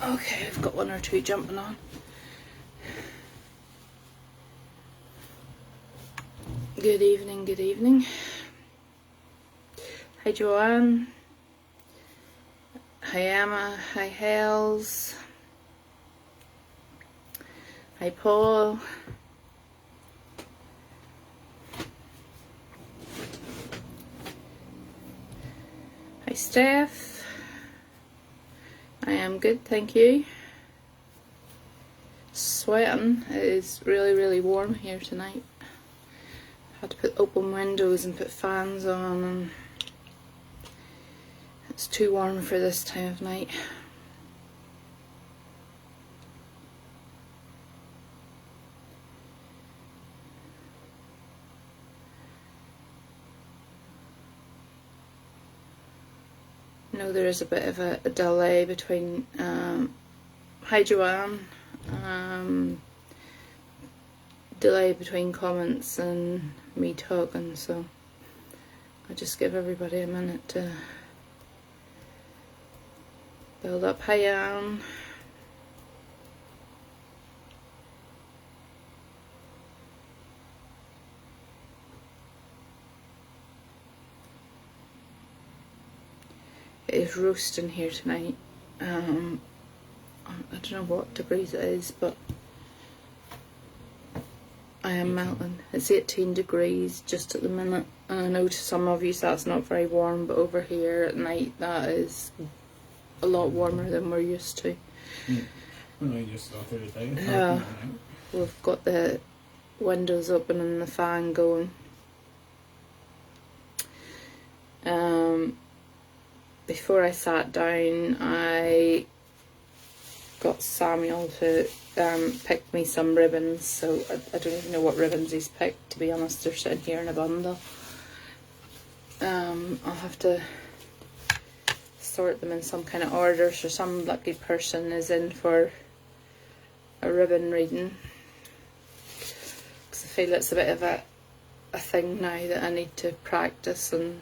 Okay, I've got one or two jumping on. Good evening, good evening. Hi Joanne. Hi Emma. Hi Hells. Hi Paul. Hi Steph. I am good, thank you. Sweating. It is really, really warm here tonight. Had to put open windows and put fans on, and it's too warm for this time of night. I know there is a bit of a delay between hi Joanne, delay between comments and me talking, so I'll just give everybody a minute to build up. Hi Anne. It is roasting here tonight. I don't know what degrees it is, but I am melting. It's 18 degrees just at the minute, and I know to some of you that's not very warm, but over here at night that is a lot warmer than we're used to. Well, I just started it out. Yeah, we've got the windows open and the fan going. Before I sat down, I got Samuel to pick me some ribbons, so I don't even know what ribbons he's picked, to be honest. They're sitting here in a bundle. I'll have to sort them in some kind of order, so some lucky person is in for a ribbon reading, because I feel it's a bit of a thing now that I need to practice and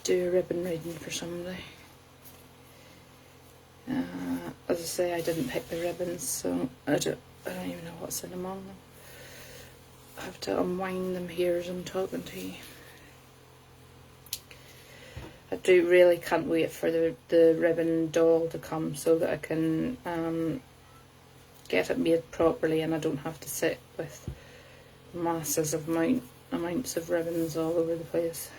do a ribbon reading for somebody. As I say, I didn't pick the ribbons, so I don't even know what's in among them. I have to unwind them here as I'm talking to you. I can't wait for the ribbon doll to come so that I can get it made properly, and I don't have to sit with masses of amounts of ribbons all over the place.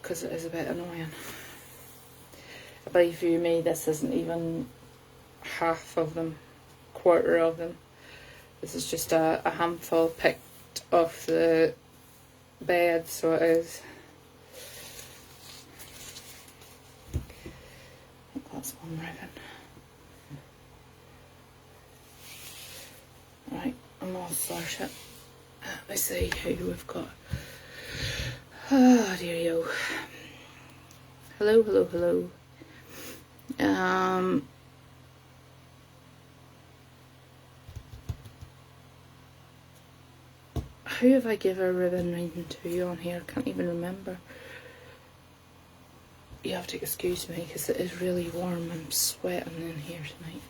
Because it is a bit annoying. I believe you me, this isn't even half of them, quarter of them. This is just a handful picked off the bed, so it is. I think that's one ribbon. Right, I'm all sorted. Let me see who we've got. Oh dear yo. Hello, hello, hello. Who have I given a ribbon reading to on here? I can't even remember. You have to excuse me because it is really warm. I'm sweating in here tonight.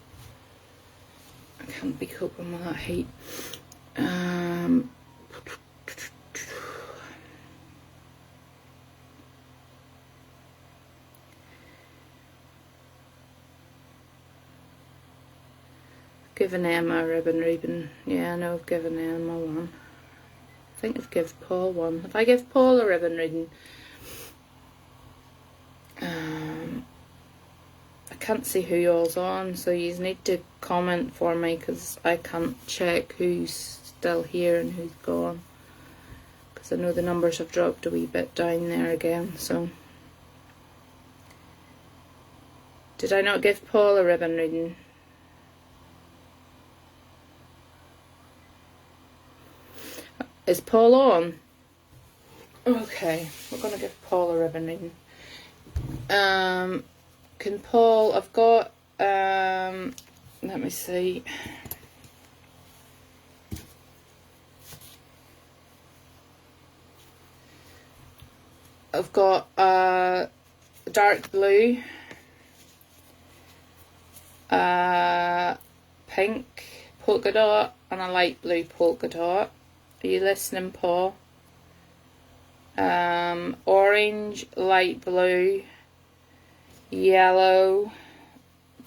I can't be coping with that heat. Given Emma a ribbon reading. Yeah, I know I've given Emma one. I think I've given Paul one. If I give Paul a ribbon reading, I can't see who y'all's on, so you need to comment for me because I can't check who's still here and who's gone. Because I know the numbers have dropped a wee bit down there again, so. Did I not give Paul a ribbon reading? Is Paul on? Okay, we're going to give Paul a ribbon reading. Can Paul, I've got, let me see. I've got a dark blue, a pink polka dot, and a light blue polka dot. Are you listening, Paul? Orange, light blue, yellow,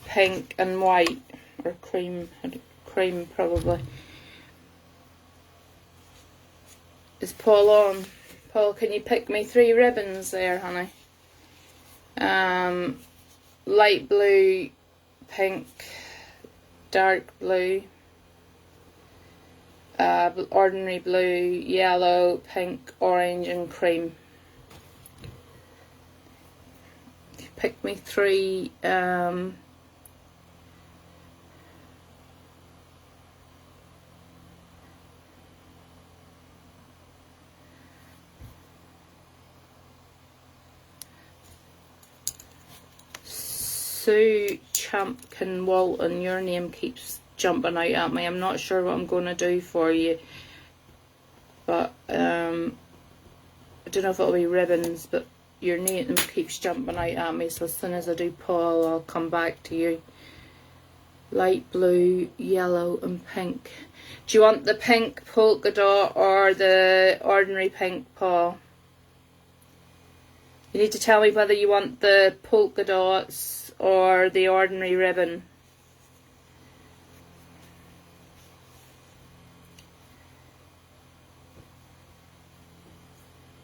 pink and white, or cream probably. Is Paul on? Paul, can you pick me 3 ribbons there, honey? Light blue, pink, dark blue, ordinary blue, yellow, pink, orange and cream. Pick me 3 Sue Champkin Walton, your name keeps jumping out at me. I'm not sure what I'm going to do for you, but I don't know if it'll be ribbons, but your name keeps jumping out at me, so as soon as I do Paul, I'll come back to you. Light blue, yellow and pink. Do you want the pink polka dot or the ordinary pink, Paul? You need to tell me whether you want the polka dots or the ordinary ribbon.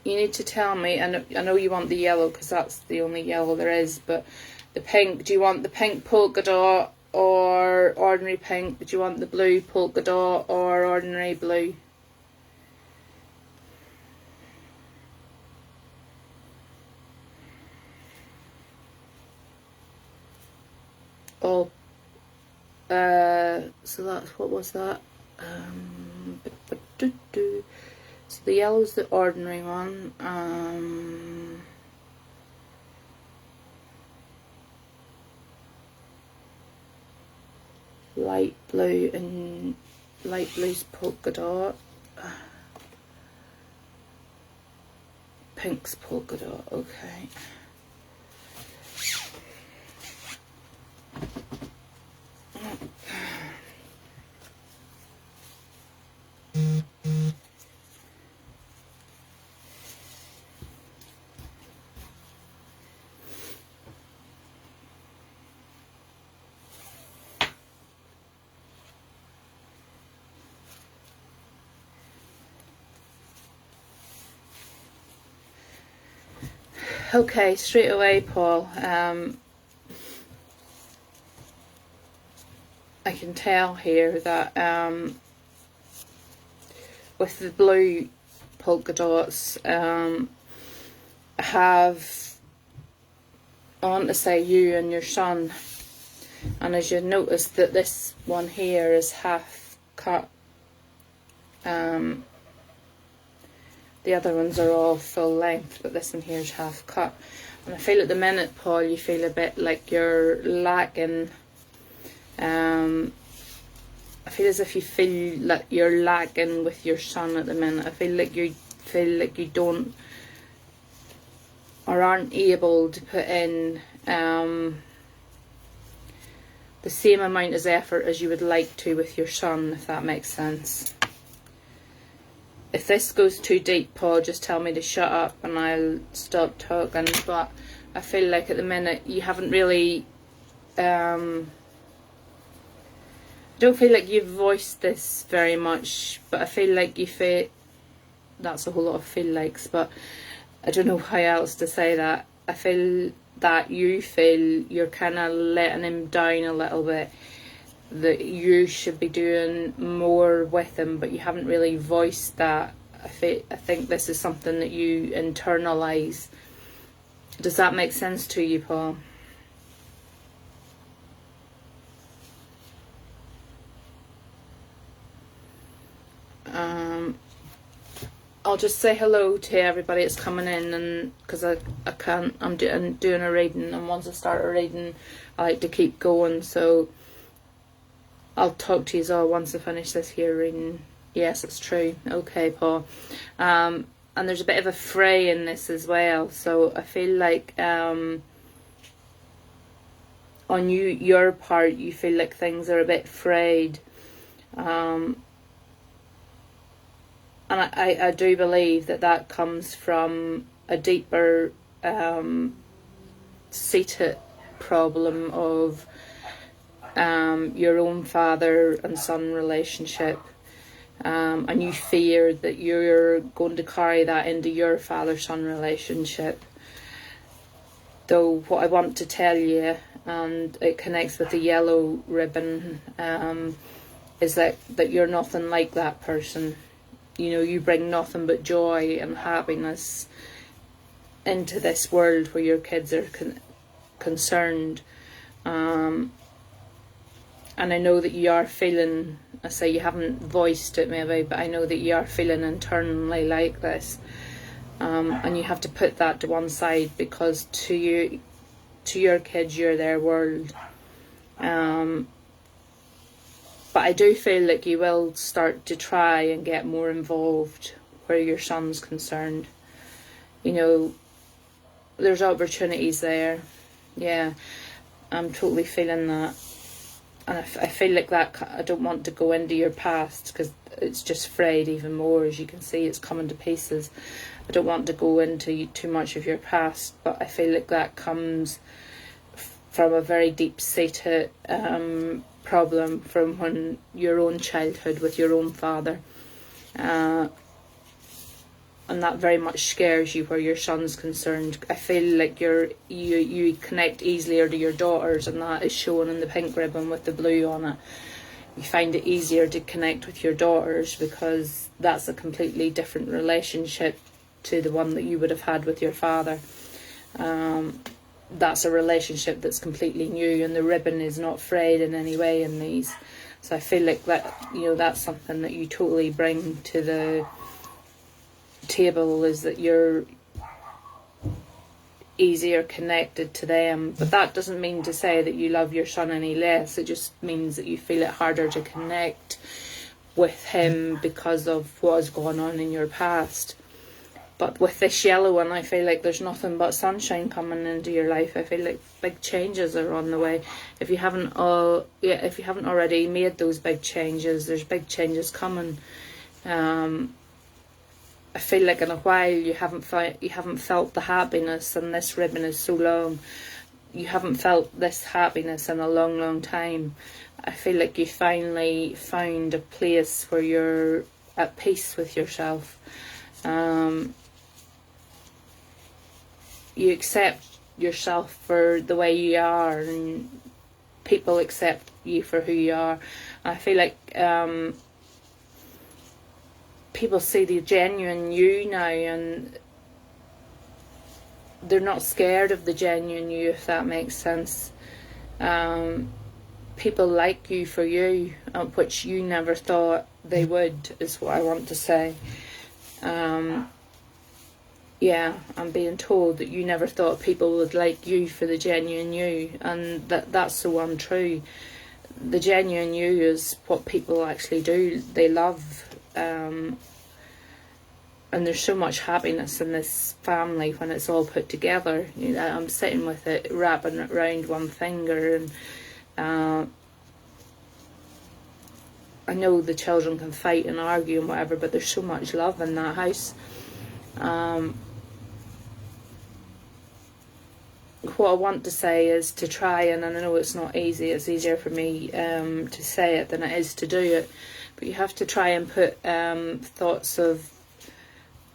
You need to tell me. I know you want the yellow because that's the only yellow there is, but the pink, do you want the pink polka dot or ordinary pink? Do you want the blue polka dot or ordinary blue? Oh, so that's, what was that? So the yellow's the ordinary one. Light blue and light blue's polka dot. Pink's polka dot, okay. Okay, straight away, Paul. I can tell here that with the blue polka dots, I want to say you and your son, and as you notice that this one here is half cut. The other ones are all full length, but this one here is half cut. And I feel at the minute, Paul, you feel a bit like you're lacking. I feel as if you feel like you're lacking with your son at the minute. I feel like you don't or aren't able to put in the same amount of effort as you would like to with your son, if that makes sense. If this goes too deep, Paul, just tell me to shut up and I'll stop talking. But I feel like at the minute you haven't really... I don't feel like you've voiced this very much, but I feel like you feel... That's a whole lot of feel likes, but I don't know how else to say that. I feel that you feel you're kind of letting him down a little bit. That you should be doing more with him, but you haven't really voiced that. I think this is something that you internalize. Does that make sense to you, Paul? I'll just say hello to everybody that's coming in, and because I'm doing a reading, and once I start a reading, I like to keep going. So I'll talk to you all once I finish this here reading. Yes, it's true. Okay, Paul. and there's a bit of a fray in this as well. So I feel like on your part, you feel like things are a bit frayed. And I do believe that comes from a deeper seated problem of your own father and son relationship. And you fear that you're going to carry that into your father-son relationship. Though what I want to tell you, and it connects with the yellow ribbon, is that you're nothing like that person. You know, you bring nothing but joy and happiness into this world where your kids are concerned. And I know that you are feeling, I say you haven't voiced it maybe, but I know that you are feeling internally like this. And you have to put that to one side, because to your kids, you're their world. But I do feel like you will start to try and get more involved where your son's concerned. You know, there's opportunities there. Yeah, I'm totally feeling that. And I feel like that, I don't want to go into your past, because it's just frayed even more. As you can see, it's coming to pieces. I don't want to go into too much of your past, but I feel like that comes from a very deep-seated problem from when your own childhood with your own father. And that very much scares you where your son's concerned. I feel like you connect easier to your daughters, and that is shown in the pink ribbon with the blue on it. You find it easier to connect with your daughters because that's a completely different relationship to the one that you would have had with your father. That's a relationship that's completely new, and the ribbon is not frayed in any way in these. So I feel like that, you know, that's something that you totally bring to the table, is that you're easier connected to them. But that doesn't mean to say that you love your son any less. It just means that you feel it harder to connect with him because of what's going on in your past. But with this yellow one, I feel like there's nothing but sunshine coming into your life. I feel like big changes are on the way. If you haven't already made those big changes, there's big changes coming. I feel like in a while you haven't felt the happiness, and this ribbon is so long. You haven't felt this happiness in a long, long time. I feel like you finally found a place where you're at peace with yourself. You accept yourself for the way you are, and people accept you for who you are. I feel like people see the genuine you now, and they're not scared of the genuine you, if that makes sense. People like you for you, which you never thought they would, is what I want to say. Yeah, I'm being told that you never thought people would like you for the genuine you, and that's so untrue. The genuine you is what people actually do. They love, and there's so much happiness in this family when it's all put together. You know, I'm sitting with it, wrapping it around one finger, and I know the children can fight and argue and whatever, but there's so much love in that house. What I want to say is to try, and I know it's not easy, it's easier for me to say it than it is to do it, but you have to try and put thoughts of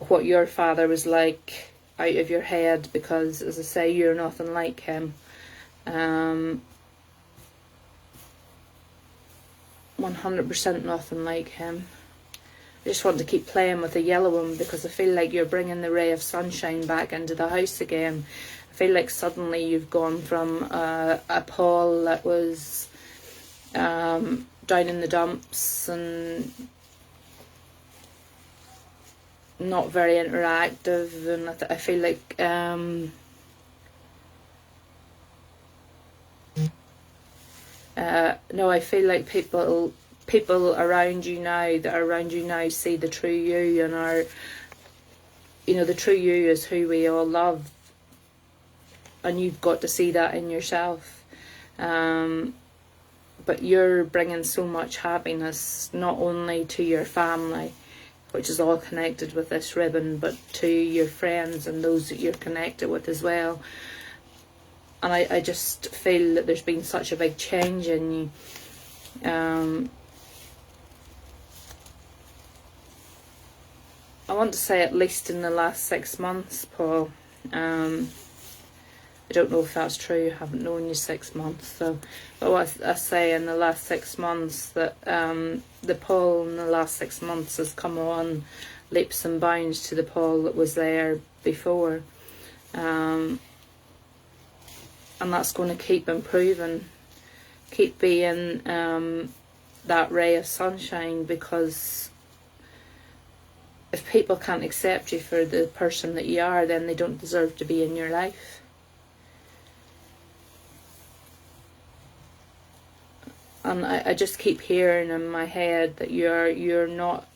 what your father was like out of your head, because, as I say, you're nothing like him. 100% nothing like him. I just want to keep playing with the yellow one, because I feel like you're bringing the ray of sunshine back into the house again. I feel like suddenly you've gone from a Paul that was down in the dumps and not very interactive, and I feel like no, I feel like people around you now, that are around you now, see the true you and are you know, the true you is who we all love, and you've got to see that in yourself. But you're bringing so much happiness, not only to your family, which is all connected with this ribbon, but to your friends and those that you're connected with as well. And I just feel that there's been such a big change in you. I want to say at least in the last 6 months, Paul. I don't know if that's true. I haven't known you 6 months. So, but what I say in the last 6 months, that the Paul in the last 6 months has come on leaps and bounds to the Paul that was there before. And that's going to keep improving, keep being that ray of sunshine, because if people can't accept you for the person that you are, then they don't deserve to be in your life. And I just keep hearing in my head that you're not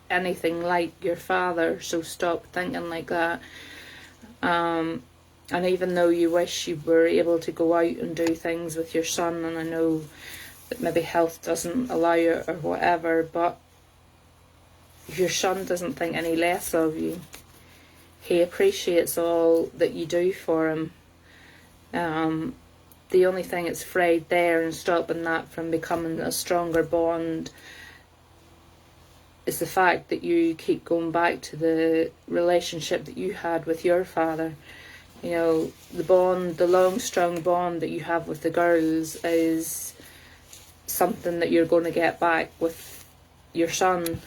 anything like your father, so stop thinking like that. And even though you wish you were able to go out and do things with your son, and I know that maybe health doesn't allow you or whatever, but your son doesn't think any less of you. He appreciates all that you do for him. The only thing that's frayed there and stopping that from becoming a stronger bond is the fact that you keep going back to the relationship that you had with your father. You know, the bond, the long, strong bond that you have with the girls is something that you're going to get back with your son.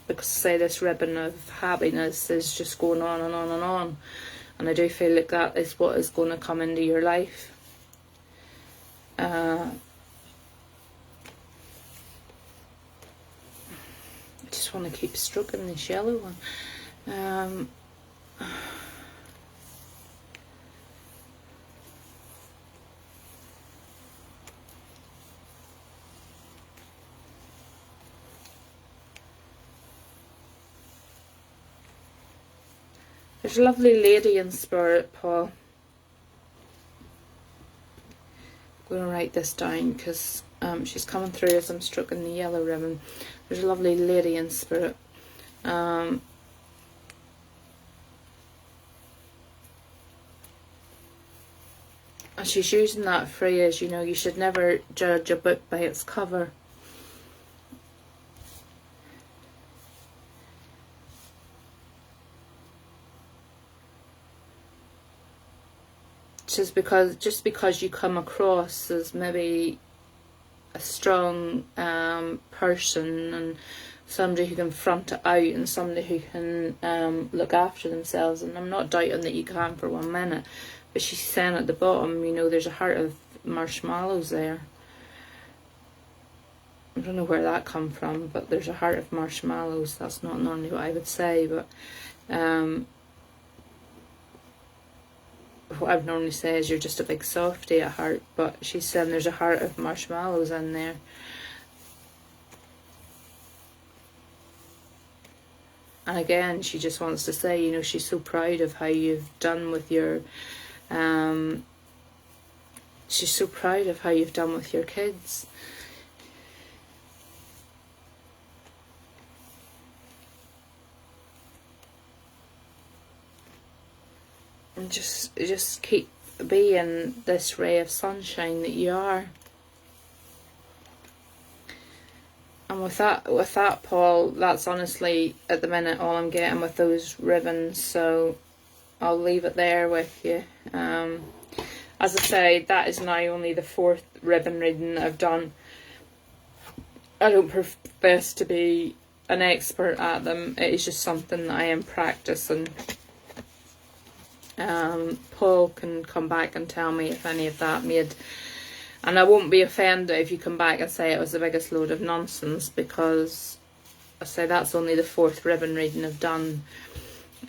Because, say, this ribbon of happiness is just going on and on and on. And I do feel like that is what is going to come into your life. I just want to keep stroking this yellow one. There's a lovely lady in spirit, Paul. I'm going to write this down because she's coming through as I'm stroking the yellow ribbon. There's a lovely lady in spirit. And she's using that phrase, you know, you should never judge a book by its cover. Just because you come across as maybe a strong person and somebody who can front it out and somebody who can look after themselves, and I'm not doubting that you can for 1 minute, but she's saying at the bottom, you know, there's a heart of marshmallows there. I don't know where that come from, but there's a heart of marshmallows. That's not normally what I would say, but what I would normally say is you're just a big softie at heart, but she's saying there's a heart of marshmallows in there. And again, she just wants to say, you know, she's so proud of how you've done with your she's so proud of how you've done with your kids. And just keep being this ray of sunshine that you are. And with that, Paul, that's honestly at the minute all I'm getting with those ribbons. So I'll leave it there with you. As I say, that is now only the 4th ribbon reading I've done. I don't profess to be an expert at them. It is just something that I am practicing. Paul can come back and tell me if any of that made, and I won't be offended if you come back and say it was the biggest load of nonsense, because I say that's only the 4th ribbon reading I've done.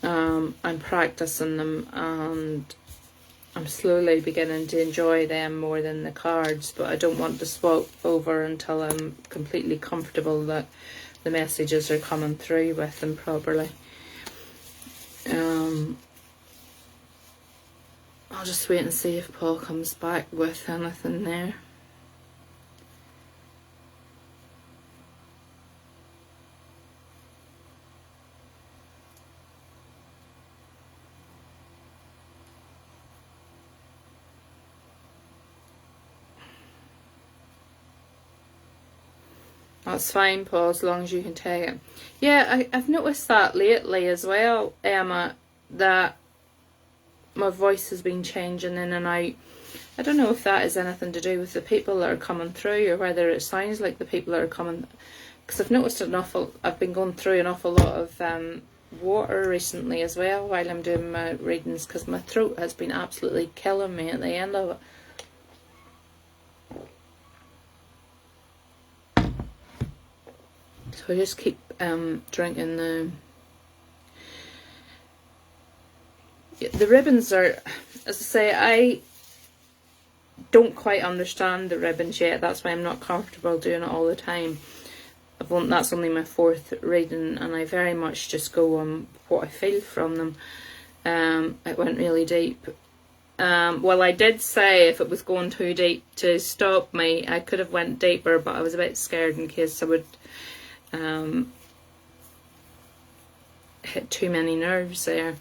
I'm practicing them and I'm slowly beginning to enjoy them more than the cards, but I don't want to swap over until I'm completely comfortable that the messages are coming through with them properly. I'll just wait and see if Paul comes back with anything there. That's fine, Paul, as long as you can take it. Yeah, I've noticed that lately as well, Emma, that my voice has been changing in and out. I don't know if that is anything to do with the people that are coming through, or whether it sounds like the people that are coming. Because I've noticed I've been going through an awful lot of water recently as well while I'm doing my readings, because my throat has been absolutely killing me at the end of it. So I just keep drinking the ribbons are, as I say, I don't quite understand the ribbons yet. That's why I'm not comfortable doing it all the time. That's only my 4th reading, and I very much just go on what I feel from them. It went really deep. Well, I did say if it was going too deep to stop me, I could have went deeper, but I was a bit scared in case I would hit too many nerves there.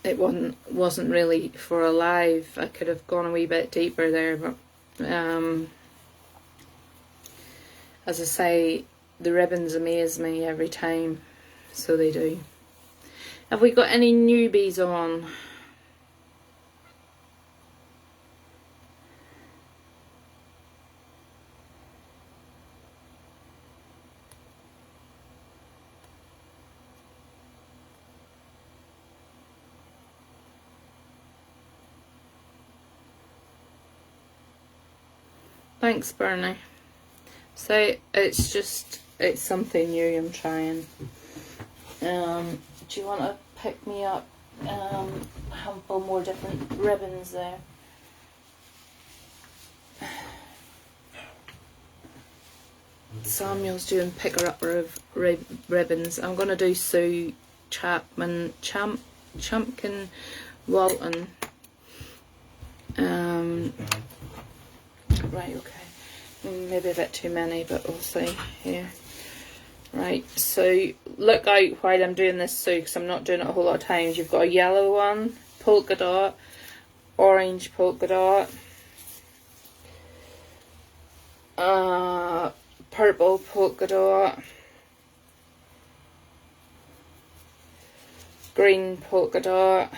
It wasn't really for a live. I could have gone a wee bit deeper there, but as I say, the ribbons amaze me every time, so they do. Have we got any newbies on? Thanks, Bernie. So it's something new I'm trying. Do you want to pick me up a handful more different ribbons there? Samuel's doing picker up ribbons. I'm going to do Sue Champkin Walton. Right, okay. Maybe a bit too many, but we'll see here. Right, so look out while I'm doing this Sue, because I'm not doing it a whole lot of times. You've got a yellow one, polka dot, orange polka dot, purple polka dot, green polka dot,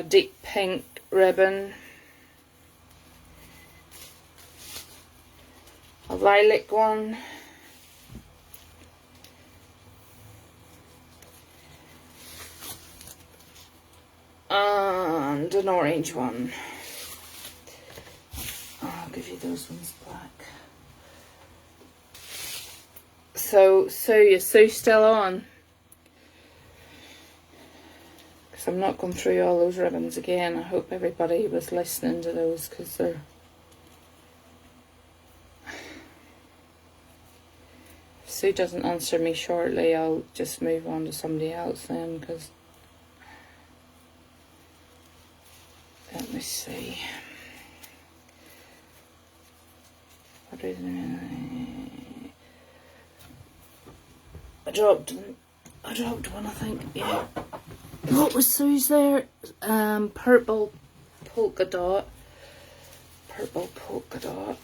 deep pink ribbon, a lilac one, and an orange one. I'll give you those ones back. So is Sue still on? Because I'm not going through all those ribbons again. I hope everybody was listening to those, because they're... If Sue doesn't answer me shortly, I'll just move on to somebody else then, because... Let me see. I dropped one, I think. Yeah. What was Sue's there? Purple polka dot. Purple polka dot.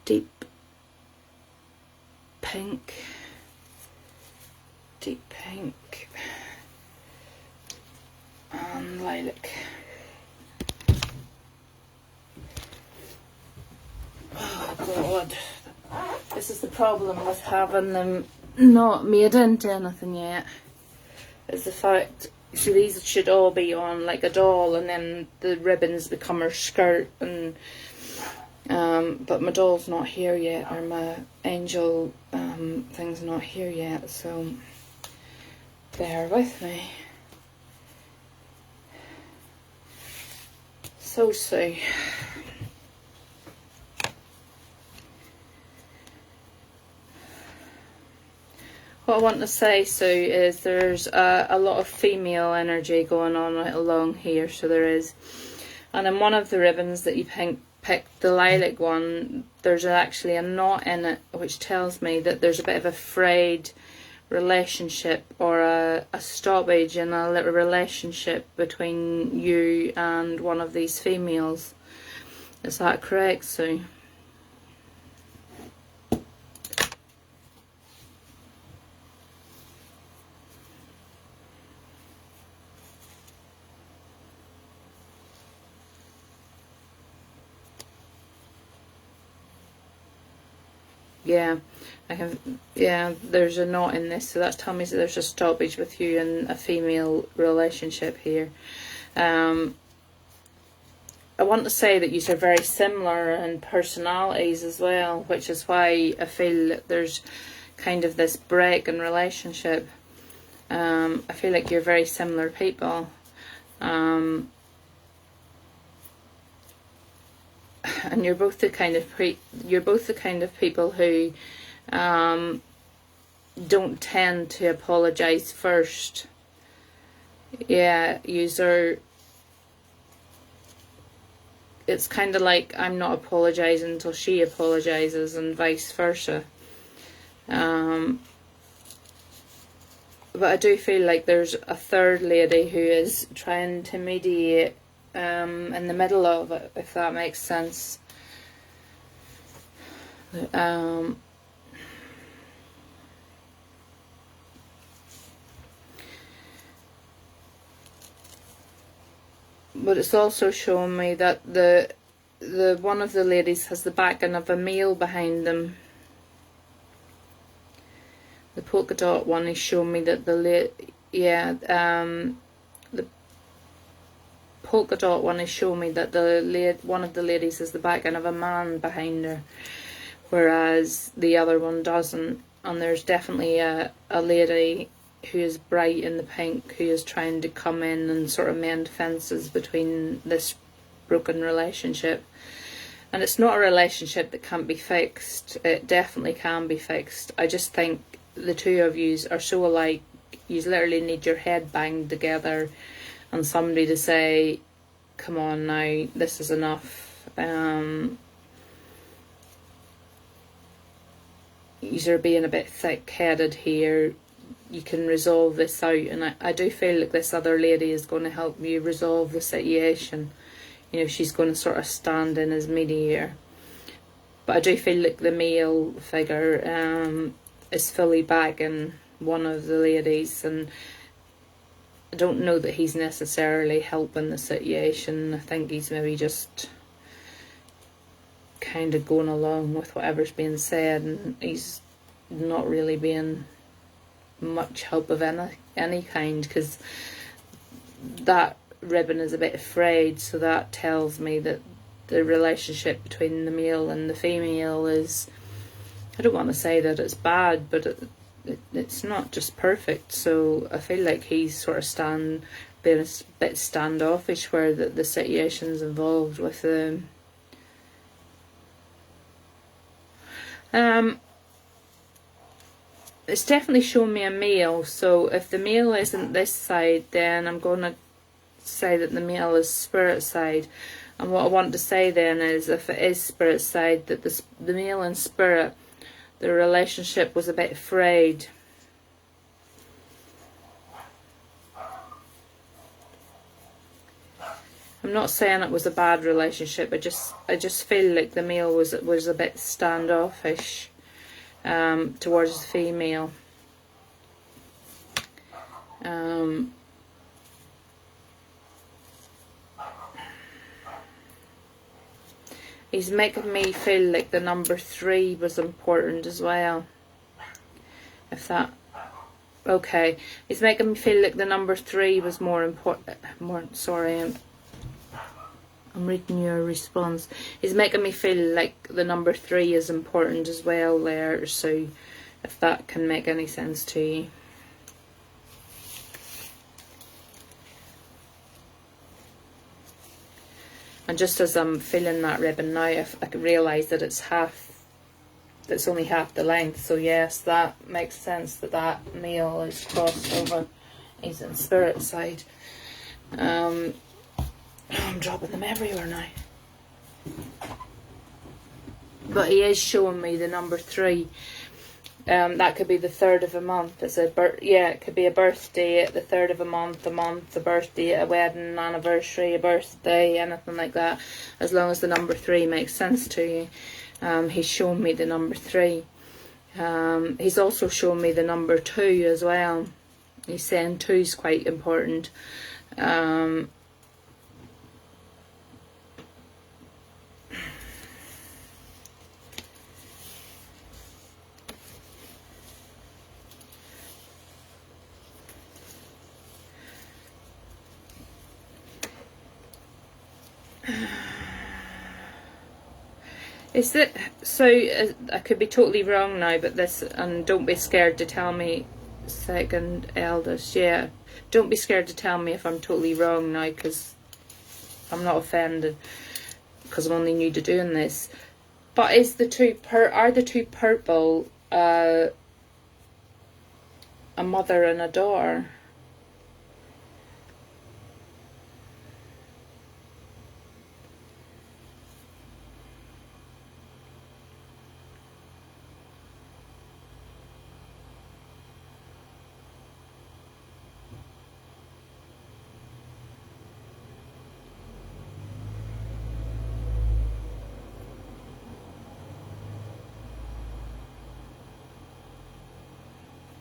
Deep pink. Deep pink. And lilac. Oh God. This is the problem with having them not made into anything yet. Is the fact, see, these should all be on like a doll, and then the ribbons become her skirt, and but my doll's not here yet, or my angel thing's not here yet, so bear with me. So Sue. What I want to say, Sue, is there's a lot of female energy going on right along here, so there is. And in one of the ribbons that you picked, the lilac one, there's actually a knot in it, which tells me that there's a bit of a frayed relationship or a stoppage in a little relationship between you and one of these females. Is that correct, Sue? Yeah, I have. Yeah, there's a knot in this, so that's telling me that there's a stoppage with you and a female relationship here. I want to say that you are very similar in personalities as well, which is why I feel that there's kind of this break in relationship. I feel like you're very similar people. And you're both the kind of people who don't tend to apologize first. Yeah, it's kind of like I'm not apologizing until she apologizes, and vice versa. But I do feel like there's a third lady who is trying to mediate in the middle of it, if that makes sense. But it's also showing me that the one of the ladies has the backing of a male behind them. The polka dot one is showing me that the polka dot one is showing me that one of the ladies has the backing of a man behind her, whereas the other one doesn't. And there's definitely a lady who is bright in the pink who is trying to come in and sort of mend fences between this broken relationship. And it's not a relationship that can't be fixed. It definitely can be fixed. I just think the two of you are so alike. You literally need your head banged together and somebody to say, come on now, this is enough. You're being a bit thick-headed here. You can resolve this out, and I do feel like this other lady is going to help you resolve the situation. You know, she's going to sort of stand in as mediator. But I do feel like the male figure is fully backing one of the ladies, and I don't know that he's necessarily helping the situation. I think he's maybe just kind of going along with whatever's being said, and he's not really being much help of any kind, because that ribbon is a bit frayed, so that tells me that the relationship between the male and the female is, I don't want to say that it's bad, but it's not just perfect. So I feel like he's sort of being a bit standoffish where the situation's involved with them. It's definitely showing me a male, so if the male isn't this side, then I'm going to say that the male is spirit side. And what I want to say then is, if it is spirit side, that the male and spirit, the relationship was a bit frayed. I'm not saying it was a bad relationship. I just feel like the male was a bit standoffish towards the female. He's making me feel like the number 3 was important as well. If that... Okay. He's making me feel like the number 3 was more important... Sorry, I'm reading your response. He's making me feel like the number 3 is important as well there, so if that can make any sense to you. And just as I'm feeling that ribbon now, I can realise that it's only half the length. So yes, that makes sense that male is crossed over. He's in spirit side. I'm dropping them everywhere now. But he is showing me the number 3. That could be the 3rd of a month. It could be a birthday at the 3rd of a month, a birthday, a wedding anniversary, a birthday, anything like that. As long as the number 3 makes sense to you. He's shown me the number 3. He's also shown me the number 2 as well. He's saying 2 is quite important. Is it so? I could be totally wrong now, but this, and don't be scared to tell me. Second eldest, yeah. Don't be scared to tell me if I'm totally wrong now, because I'm not offended, because I'm only new to doing this. But is the are the 2 purple a mother and a daughter?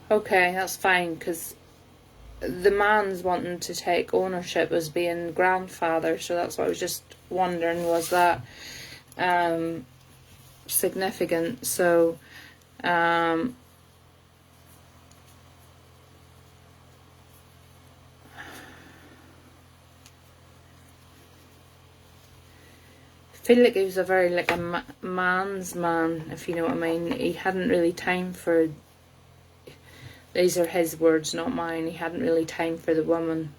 Okay, that's fine, because the man's wanting to take ownership as being grandfather, so that's what I was just wondering, was that significant? So I feel like he was a very man's man, if you know what I mean. He hadn't really time for, these are his words, not mine, he hadn't really time for the woman.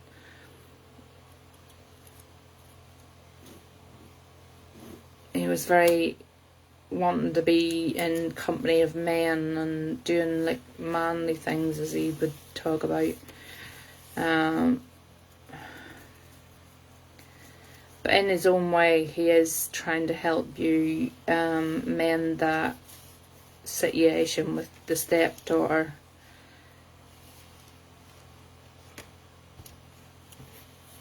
He was very wanting to be in company of men and doing like manly things, as he would talk about. But in his own way, he is trying to help you mend that situation with the stepdaughter.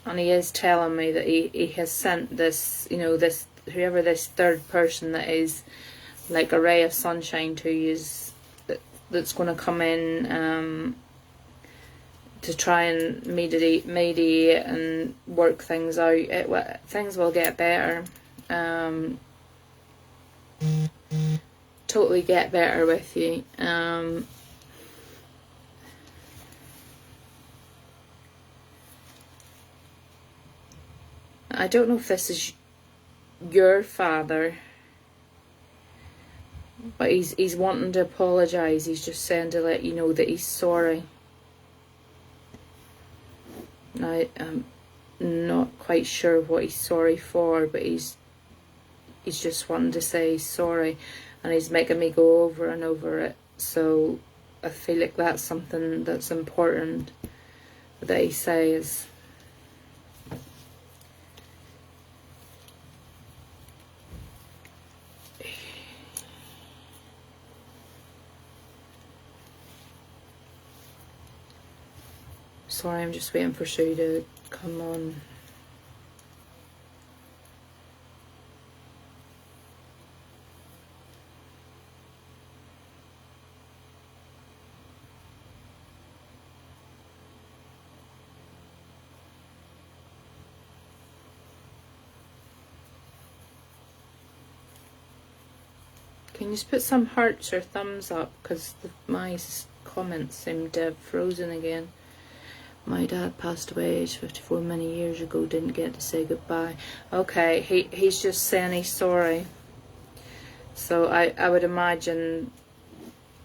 And he is telling me that he has sent this, whoever this 3rd person that is like a ray of sunshine to you, that's going to come in to try and mediate and work things out. Things will get better. Totally get better with you. I don't know if this is your father, but he's wanting to apologise. He's just saying to let you know that he's sorry. Now, I'm not quite sure what he's sorry for, but he's just wanting to say he's sorry, and he's making me go over and over it. So I feel like that's something that's important that he says. Sorry, I'm just waiting for Sue to come on. Can you just put some hearts or thumbs up, because my comments seem to have frozen again. My dad passed away age 54 many years ago, didn't get to say goodbye. Okay, he's just saying he's sorry. So I would imagine,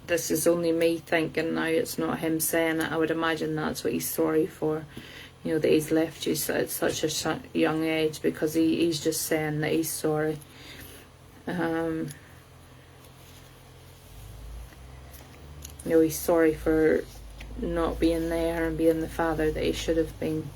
this is only me thinking now, it's not him saying it, I would imagine that's what he's sorry for. you know, that he's left you at such a young age, because he's just saying that he's sorry. You know, he's sorry for not being there and being the father that he should have been.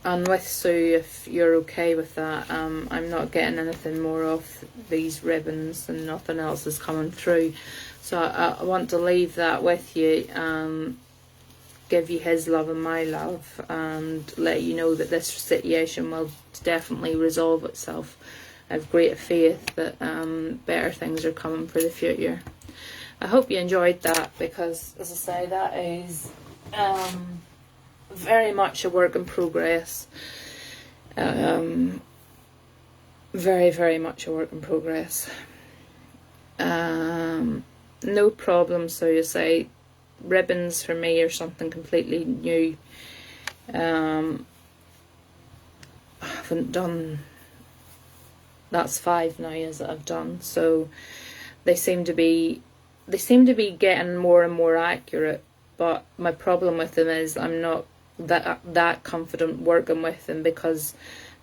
And with Sue, if you're okay with that, I'm not getting anything more off these ribbons, and nothing else is coming through. So I want to leave that with you, give you his love and my love, and let you know that this situation will definitely resolve itself. I have great faith that better things are coming for the future. I hope you enjoyed that, because, as I say, that is very much a work in progress. Very, very much a work in progress. No problem, so you say. Ribbons for me are something completely new. I haven't done, that's 5 now as that I've done, so they seem to be getting more and more accurate, but my problem with them is I'm not that confident working with them, because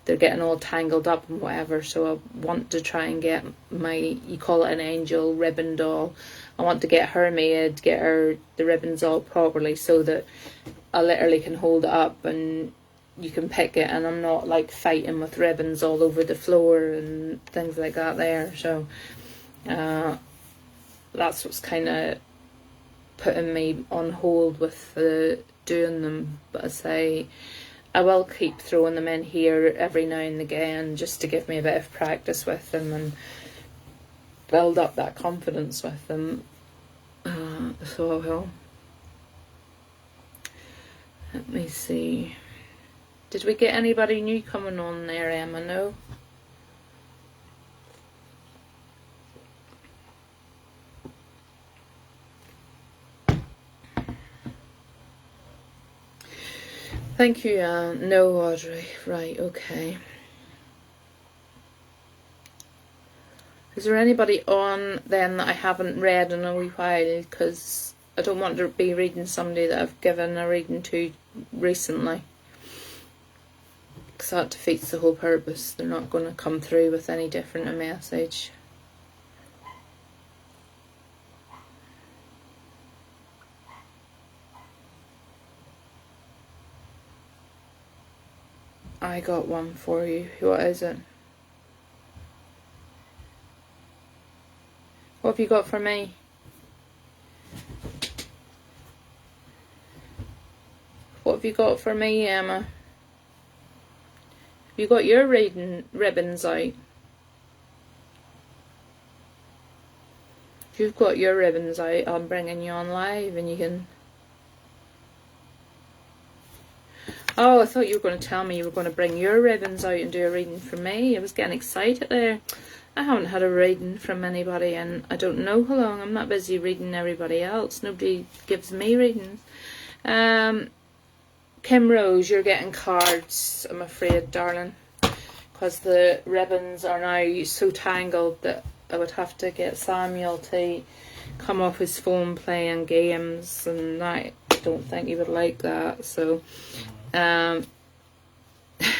they're getting all tangled up and whatever. So I want to try and get my, you call it an angel ribbon doll, I want to get her made, get her the ribbons all properly, so that I literally can hold it up and you can pick it, and I'm not like fighting with ribbons all over the floor and things like that there. So that's what's kind of putting me on hold with doing them. But I say I will keep throwing them in here every now and again, just to give me a bit of practice with them and build up that confidence with them. So I will. Let me see. Did we get anybody new coming on there, Emma? No? Thank you, no, Audrey. Right, okay. Is there anybody on then that I haven't read in a wee while? Because I don't want to be reading somebody that I've given a reading to recently, because that defeats the whole purpose. They're not going to come through with any different a message. I got one for you. What is it? What have you got for me? What have you got for me, Emma? Have you got your reading ribbons out? If you've got your ribbons out, I'm bringing you on live and you can... Oh, I thought you were going to tell me you were going to bring your ribbons out and do a reading for me. I was getting excited there. I haven't had a reading from anybody and I don't know how long. I'm not busy reading everybody else. Nobody gives me readings. Kim Rose, you're getting cards, I'm afraid, darling. Because the ribbons are now so tangled that I would have to get Samuel to come off his phone playing games, and I don't think he would like that. So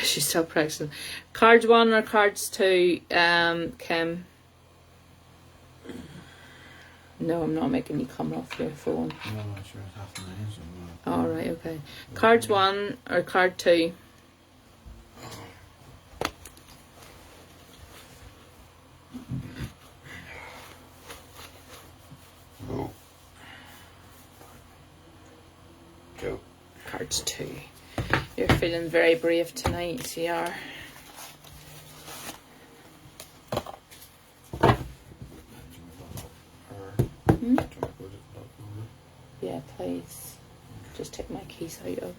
she's still practicing. Cards 1 or cards 2, Kim? No, I'm not making you come off your phone. No, I'm not sure it's half 9. So Alright, okay. Cards 1 or card 2? Go. Go. Cards 2. You're feeling very brave tonight, so you are. Yeah, please. Just take my keys out of it.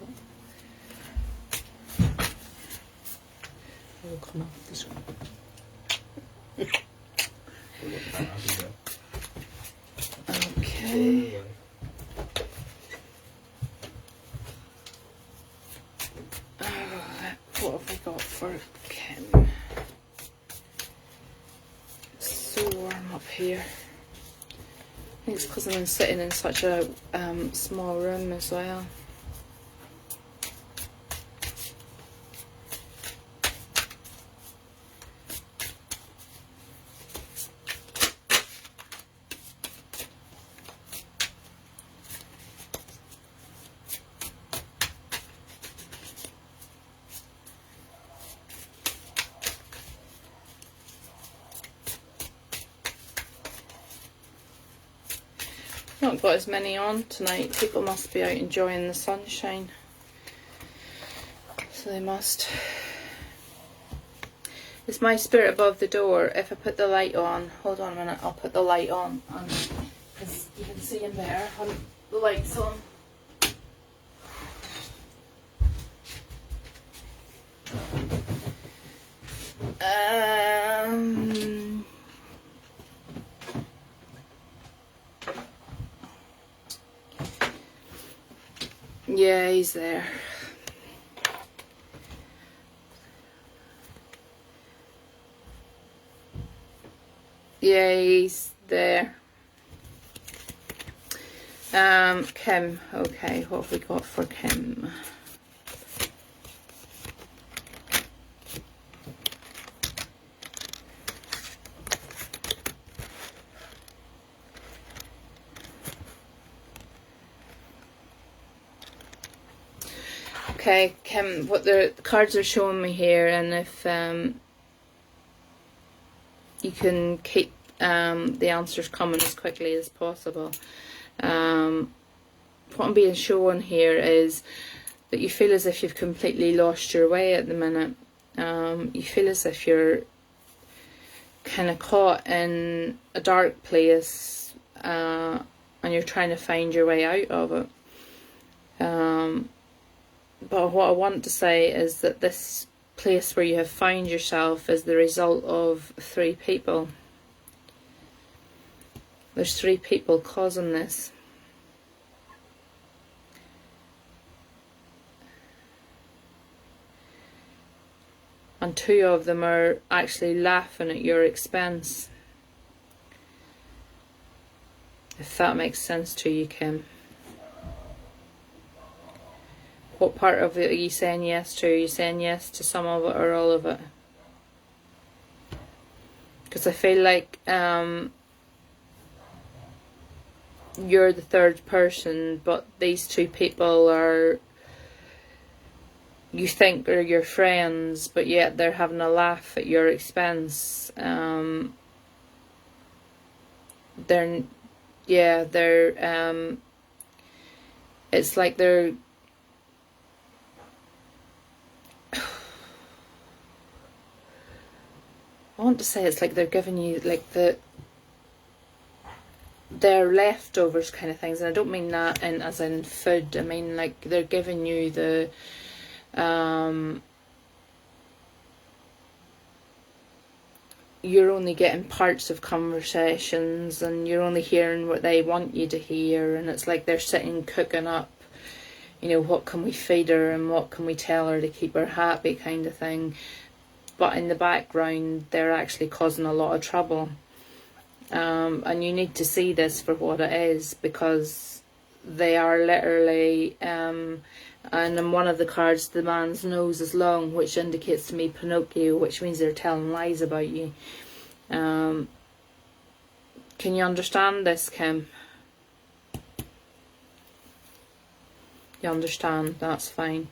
I will come off this one. Okay. What have we got for Kim? It's so warm up here. think it's because I'm sitting in such a small room as well. Not got as many on tonight. People must be out enjoying the sunshine. So they must. Is my spirit above the door? If I put the light on, hold on a minute, I'll put the light on. Because you can see him better when the light's on. Yeah, he's there. Yeah, he's there. Kim. Okay, what have we got for Kim? Okay, Kim, what the cards are showing me here, and if you can keep the answers coming as quickly as possible. What I'm being shown here is that you feel as if you've completely lost your way at the minute. You feel as if you're kind of caught in a dark place, and you're trying to find your way out of it. But what I want to say is that this place where you have found yourself is the result of 3 people. There's 3 people causing this. And 2 of them are actually laughing at your expense. If that makes sense to you, Kim. What part of it are you saying yes to? Are you saying yes to some of it or all of it? Because I feel like you're the 3rd person, but these 2 people are, you think are your friends, but yet they're having a laugh at your expense. It's like they're, I want to say it's like they're giving you like their leftovers kind of things, and I don't mean that in as in food. I mean like they're giving you the you're only getting parts of conversations, and you're only hearing what they want you to hear, and it's like they're sitting cooking up, you know, what can we feed her and what can we tell her to keep her happy kind of thing. But in the background they're actually causing a lot of trouble, and you need to see this for what it is, because they are literally and in one of the cards the man's nose is long, which indicates to me Pinocchio, which means they're telling lies about you. Can you understand this, Kim? You understand? That's fine.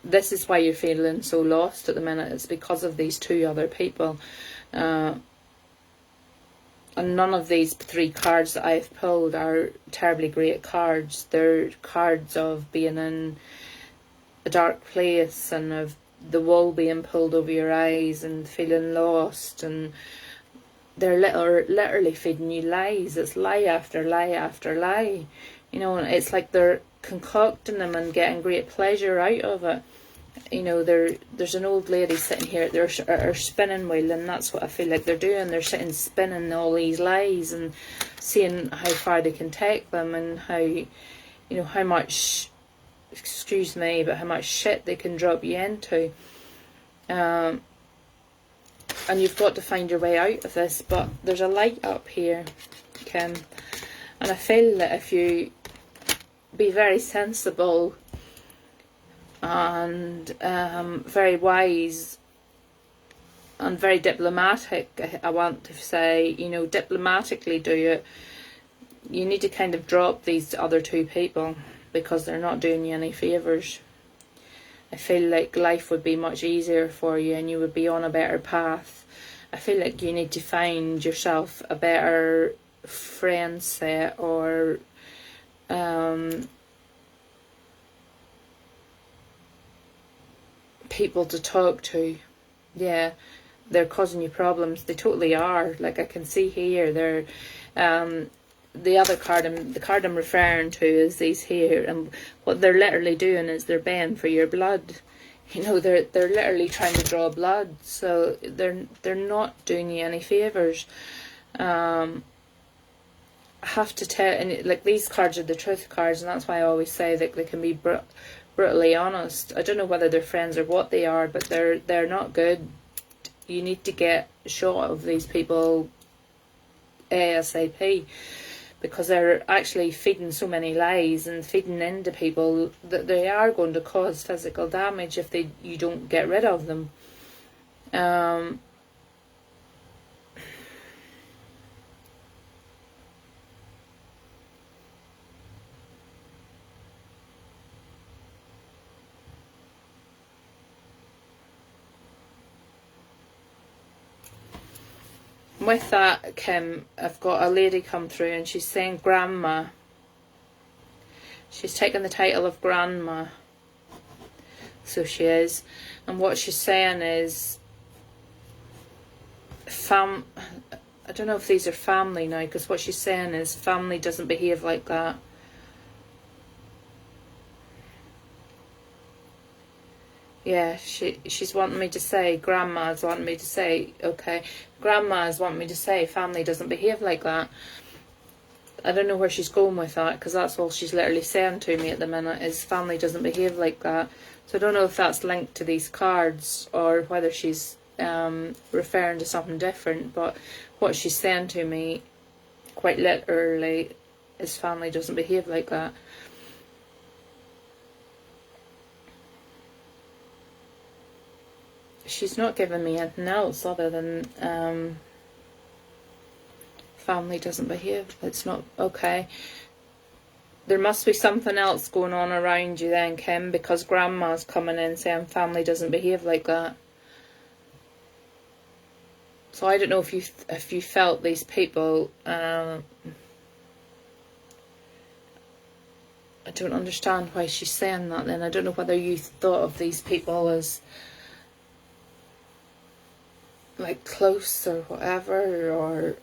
This is why you're feeling so lost at the minute. It's because of these 2 other people. And none of these 3 cards that I've pulled are terribly great cards. They're cards of being in a dark place, and of the wool being pulled over your eyes, and feeling lost, and they're literally feeding you lies. It's lie after lie after lie. You know, and it's like they're concocting them and getting great pleasure out of it. You know, there's an old lady sitting here at her spinning wheel, and that's what I feel like they're doing. They're sitting spinning all these lies and seeing how far they can take them, and how, you know, how much, excuse me, but how much shit they can drop you into. and you've got to find your way out of this, but there's a light up here, Kim, and I feel that if you be very sensible and very wise and very diplomatic, I want to say, you know, diplomatically do it, you need to kind of drop these other two people because they're not doing you any favours. I feel like life would be much easier for you and you would be on a better path. I feel like you need to find yourself a better friend set or people to talk to. Yeah, they're causing you problems. They totally are. Like I can see here, they're the other card, the card I'm referring to is these here, and what they're literally doing is they're baying for your blood. You know, they're literally trying to draw blood, so they're not doing you any favors. I have to tell, and like these cards are the truth cards, and that's why I always say that they can be brutally honest. I don't know whether they're friends or what they are, but they're not good. You need to get a shot of these people ASAP, because they're actually feeding so many lies and feeding into people that they are going to cause physical damage if you don't get rid of them. With that, Kim, I've got a lady come through and she's saying grandma. She's taken the title of grandma. So she is. And what she's saying is I don't know if these are family now, because what she's saying is family doesn't behave like that. Yeah, she's wanting me to say, grandma's wanting me to say, okay, grandma's wanting me to say family doesn't behave like that. I don't know where she's going with that, because that's all she's literally saying to me at the minute is family doesn't behave like that. So I don't know if that's linked to these cards or whether she's referring to something different, but what she's saying to me quite literally is family doesn't behave like that. She's not giving me anything else other than family doesn't behave. It's not okay. There must be something else going on around you then, Kim, because grandma's coming in saying family doesn't behave like that. So I don't know if you felt these people. I don't understand why she's saying that then. I don't know whether you thought of these people as like close or whatever, or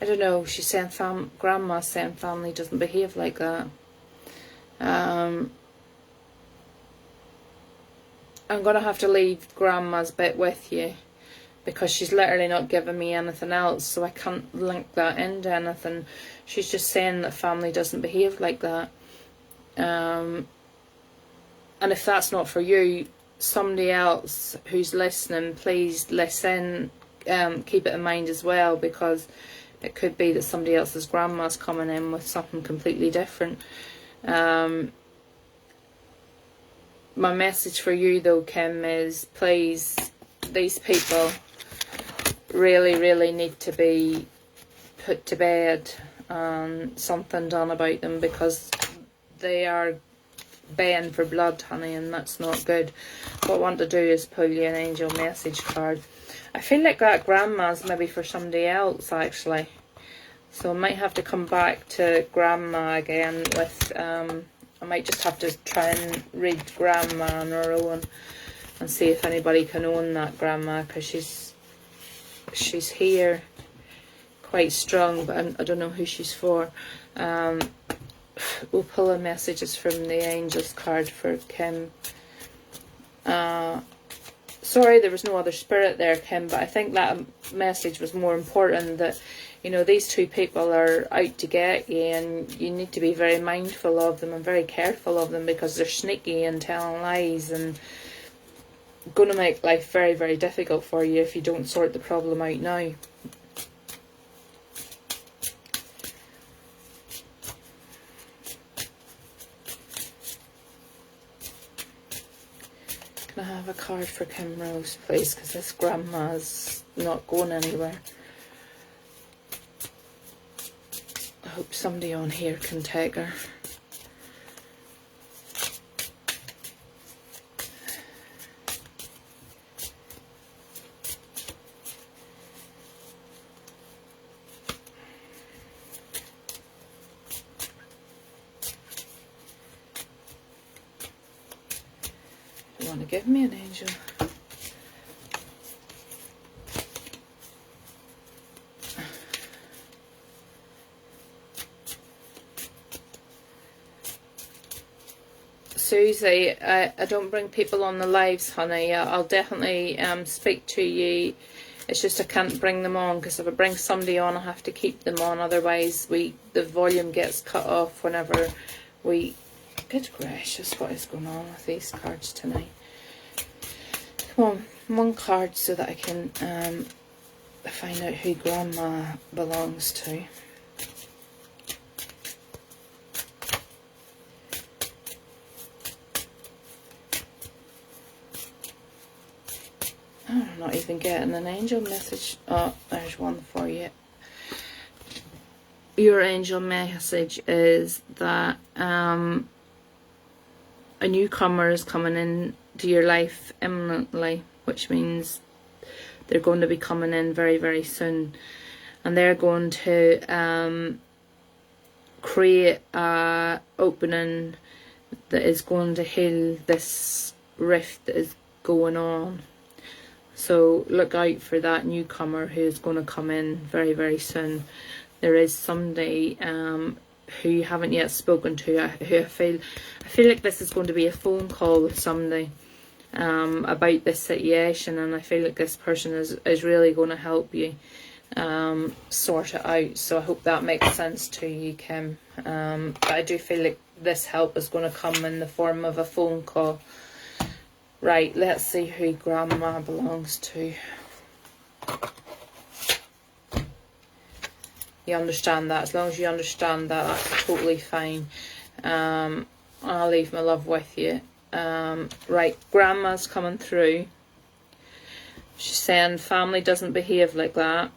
I don't know. She's saying grandma's saying family doesn't behave like that. I'm gonna have to leave grandma's bit with you because she's literally not giving me anything else, so I can't link that into anything. She's just saying that family doesn't behave like that. And if that's not for you, somebody else who's listening, please listen. Keep it in mind as well, because it could be that somebody else's grandma's coming in with something completely different. My message for you though, Kim, is please, these people really need to be put to bed and something done about them, because they are baying for blood, honey, and that's not good. What I want to do is pull you an angel message card. I feel like that grandma's maybe for somebody else actually, so I might have to come back to grandma again with I might just have to try and read grandma on her own and see if anybody can own that grandma, because she's here quite strong, but I don't know who she's for. We'll pull a messages from the angels card for Kim. Sorry there was no other spirit there, Kim, but I think that message was more important, that you know these two people are out to get you and you need to be very mindful of them and very careful of them, because they're sneaky and telling lies, and going to make life very, very difficult for you if you don't sort the problem out now. Can I have a card for Kim Rose, please? Because this grandma's not going anywhere. I hope somebody on here can take her. You want to give me an angel? Susie, I don't bring people on the lives, honey. I'll definitely speak to you. It's just I can't bring them on, because if I bring somebody on I have to keep them on, otherwise the volume gets cut off whenever we... Good gracious, what is going on with these cards tonight? Come on, one card so that I can find out who Grandma belongs to. Oh, I'm not even getting an angel message. Oh, there's one for you. Your angel message is that a newcomer is coming into your life imminently, which means they're going to be coming in very, very soon, and they're going to create a opening that is going to heal this rift that is going on. So look out for that newcomer who is going to come in very, very soon. There is somebody who you haven't yet spoken to, who I feel like this is going to be a phone call with somebody about this situation, and I feel like this person is really going to help you sort it out. So I hope that makes sense to you, Kim. But I do feel like this help is going to come in the form of a phone call. Right, let's see who Grandma belongs to. You understand that? As long as you understand that, that's totally fine. I'll leave my love with you. Right, Grandma's coming through. She's saying family doesn't behave like that.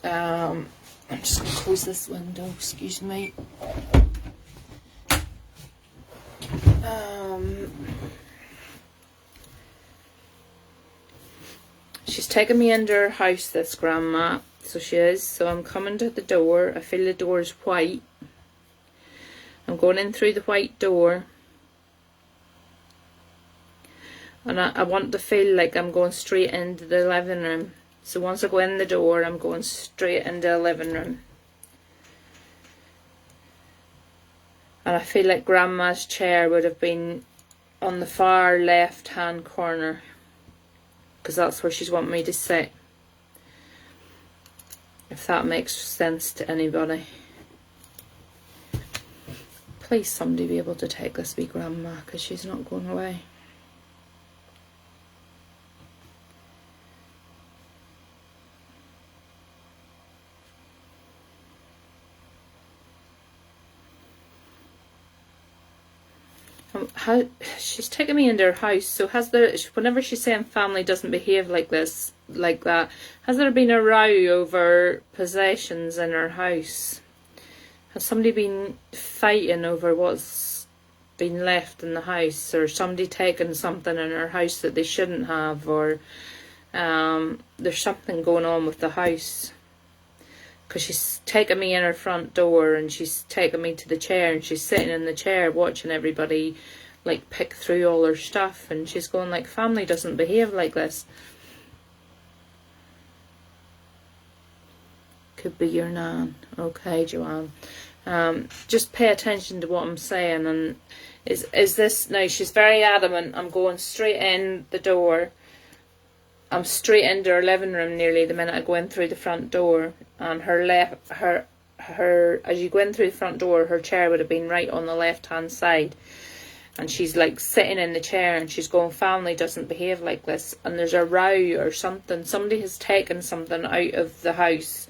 I'm just going to close this window, excuse me. She's taking me into her house, this Grandma. So she is. So I'm coming to the door. I feel the door is white. I'm going in through the white door. And I want to feel like I'm going straight into the living room. So once I go in the door, I'm going straight into the living room. And I feel like Grandma's chair would have been on the far left hand corner, because that's where she's wanting me to sit. If that makes sense to anybody. Please somebody be able to take this wee Grandma, because she's not going away. She's taking me into her house. So whenever she's saying family doesn't behave like that, has there been a row over possessions in her house? Has somebody been fighting over what's been left in the house, or somebody taking something in her house that they shouldn't have, or there's something going on with the house? Because she's taken me in her front door, and she's taken me to the chair, and she's sitting in the chair watching everybody like pick through all her stuff, and she's going like, family doesn't behave like this. Could be your nan. Okay, Joanne. Just pay attention to what I'm saying. And is this now? She's very adamant. I'm going straight in the door. I'm straight into her living room nearly the minute I go in through the front door, and her as you go in through the front door, her chair would have been right on the left hand side, and she's like sitting in the chair and she's going, family doesn't behave like this, and there's a row or something. Somebody has taken something out of the house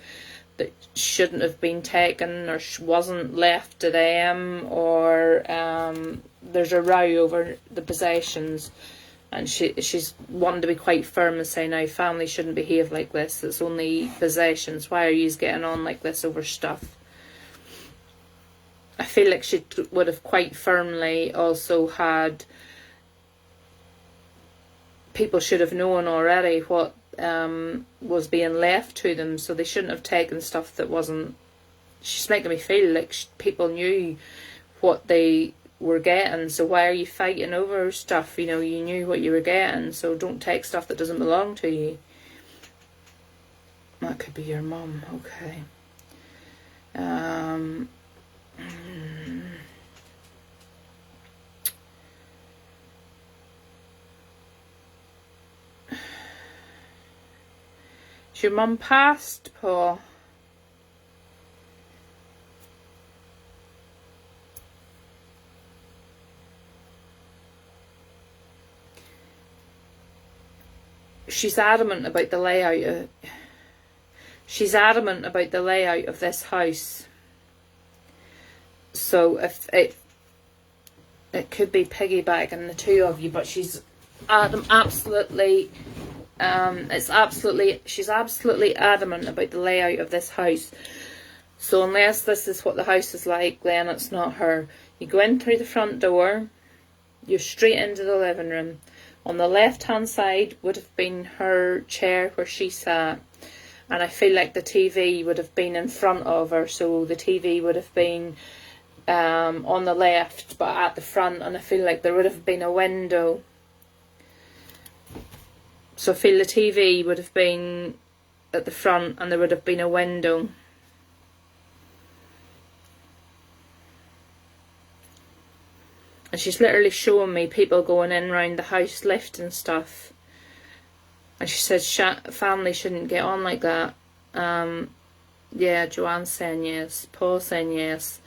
that shouldn't have been taken, or wasn't left to them, or there's a row over the possessions, and she's wanting to be quite firm and say, now family shouldn't behave like this, it's only possessions, why are you getting on like this over stuff? I feel like she would have quite firmly also had, people should have known already what was being left to them, so they shouldn't have taken stuff that wasn't. She's making me feel like people knew what they were getting, so why are you fighting over stuff? You know, you knew what you were getting, so don't take stuff that doesn't belong to you. That could be your mum. Okay. Is your mum passed, Paul? She's adamant about the layout. She's adamant about the layout of this house. So if it could be piggybacking the two of you, but she's absolutely she's absolutely adamant about the layout of this house. So unless this is what the house is like, then it's not her. You go in through the front door, you're straight into the living room. On the left hand side would have been her chair where she sat, and I feel like the TV would have been in front of her, so the TV would have been on the left but at the front, and I feel like there would have been a window. So I feel the TV would have been at the front and there would have been a window. And she's literally showing me people going in around the house lifting stuff. And she says family shouldn't get on like that. Yeah, Joanne's saying yes. Paul's saying yes.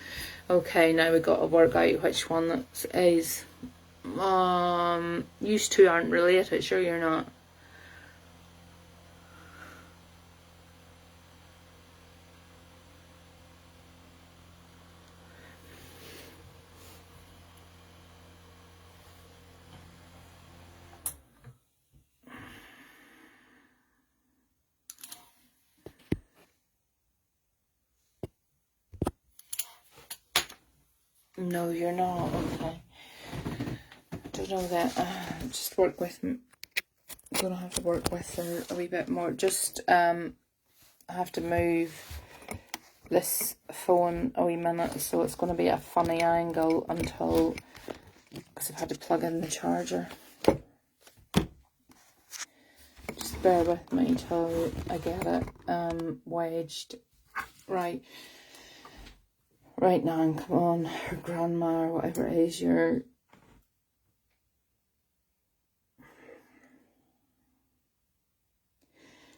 Okay, now we've got to work out which one that is. You two aren't related, sure you're not. No, you're not. Okay. I don't know that. Just work with. I'm gonna have to work with her a wee bit more. Just I have to move this phone a wee minute, so it's going to be a funny angle until, because I've had to plug in the charger. Just bear with me till I get it wedged. Right now, come on, her grandma or whatever it is,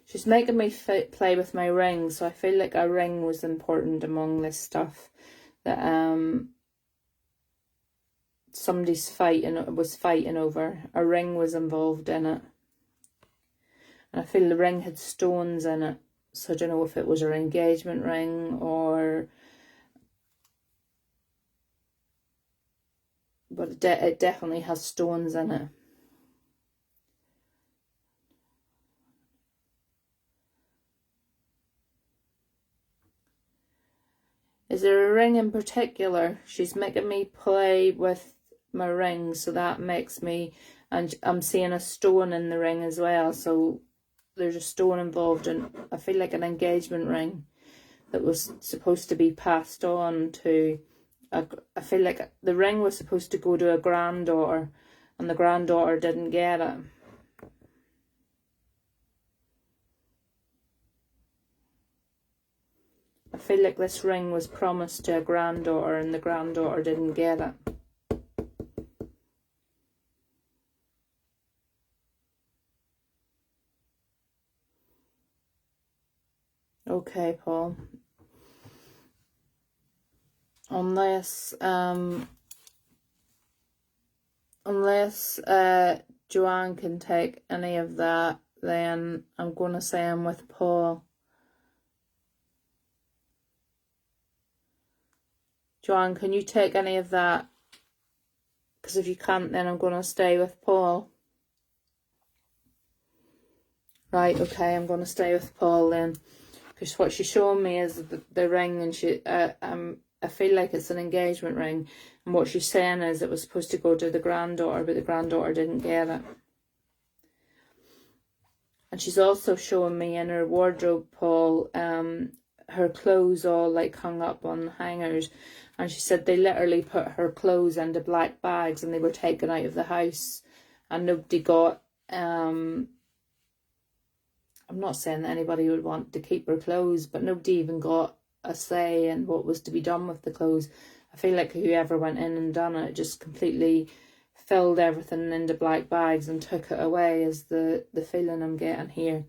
she's making me play with my ring, so I feel like a ring was important among this stuff that somebody's was fighting over. A ring was involved in it, and I feel the ring had stones in it, so I don't know if it was her engagement ring or. But it definitely has stones in it. Is there a ring in particular? She's making me play with my ring, so that makes me, and I'm seeing a stone in the ring as well, so there's a stone involved in, I feel like an engagement ring that was supposed to be passed on to, I feel like the ring was supposed to go to a granddaughter, and the granddaughter didn't get it. I feel like this ring was promised to a granddaughter and the granddaughter didn't get it. Okay, Paul. unless Joanne can take any of that, then I'm going to say I'm with Paul. Joanne, can you take any of that? Because if you can't, then I'm going to stay with Paul. Right, okay, I'm going to stay with Paul then. Because what she's showing me is the ring, and I feel like it's an engagement ring. And what she's saying is it was supposed to go to the granddaughter, but the granddaughter didn't get it. And she's also showing me in her wardrobe, Paul, her clothes all like hung up on hangers. And she said they literally put her clothes into black bags and they were taken out of the house. And nobody got... I'm not saying that anybody would want to keep her clothes, but nobody even got a say in what was to be done with the clothes. I feel like whoever went in and done it just completely filled everything into black bags and took it away, is the feeling I'm getting here.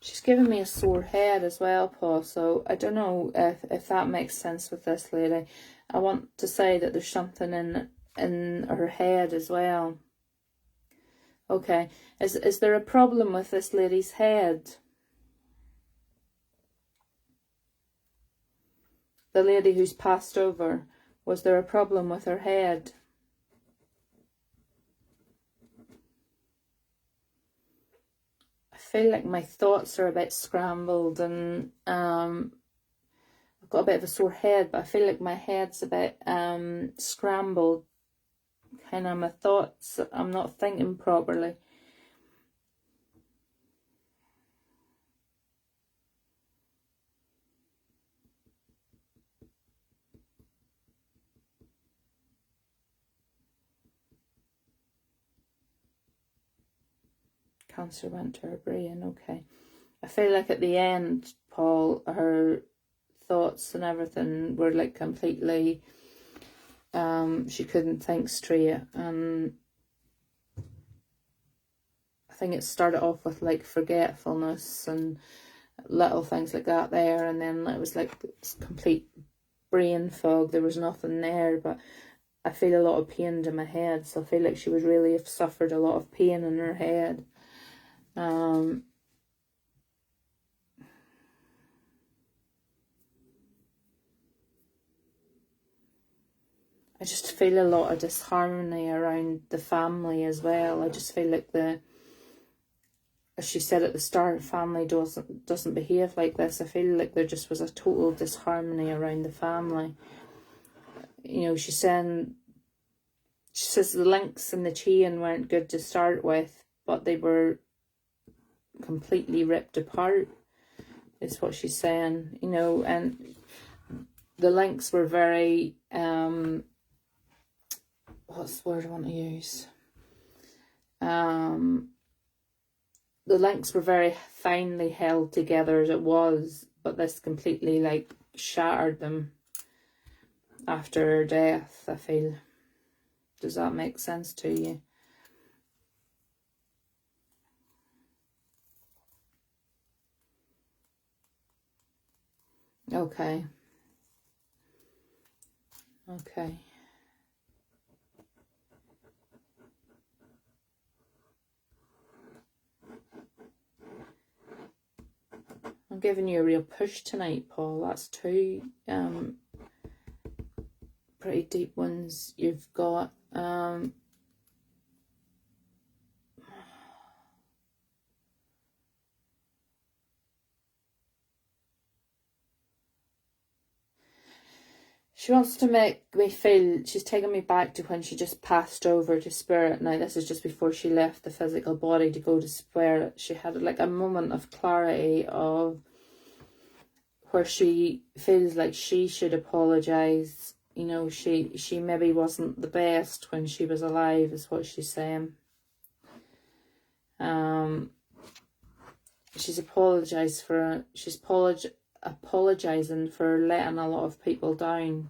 She's giving me a sore head as well, Paul, so I don't know if that makes sense with this lady. I want to say that there's something in her head as well. Okay, is there a problem with this lady's head? The lady who's passed over, was there a problem with her head? I feel like my thoughts are a bit scrambled, and I've got a bit of a sore head, but I feel like my head's a bit scrambled. Kind of my thoughts, I'm not thinking properly. Cancer went to her brain, okay. I feel like at the end, Paul, her thoughts and everything were like completely, she couldn't think straight, and I think it started off with like forgetfulness and little things like that there, and then it was like complete brain fog. There was nothing there, but I feel a lot of pain in my head, so I feel like she would really have suffered a lot of pain in her head. I just feel a lot of disharmony around the family as well. I just feel like as she said at the start, family doesn't behave like this. I feel like there just was a total disharmony around the family. You know, she says the links in the chain weren't good to start with, but they were completely ripped apart, is what she's saying. You know, and the links were very what's the word I want to use? The links were very finely held together as it was, but this completely like shattered them after her death, I feel. Does that make sense to you? Okay. Okay. I'm giving you a real push tonight, Paul. That's two pretty deep ones you've got. She wants to make me feel, she's taking me back to when she just passed over to spirit. Now, this is just before she left the physical body to go to spirit. She had like a moment of clarity of where she feels like she should apologise. You know, she maybe wasn't the best when she was alive, is what she's saying. she's apologising for letting a lot of people down.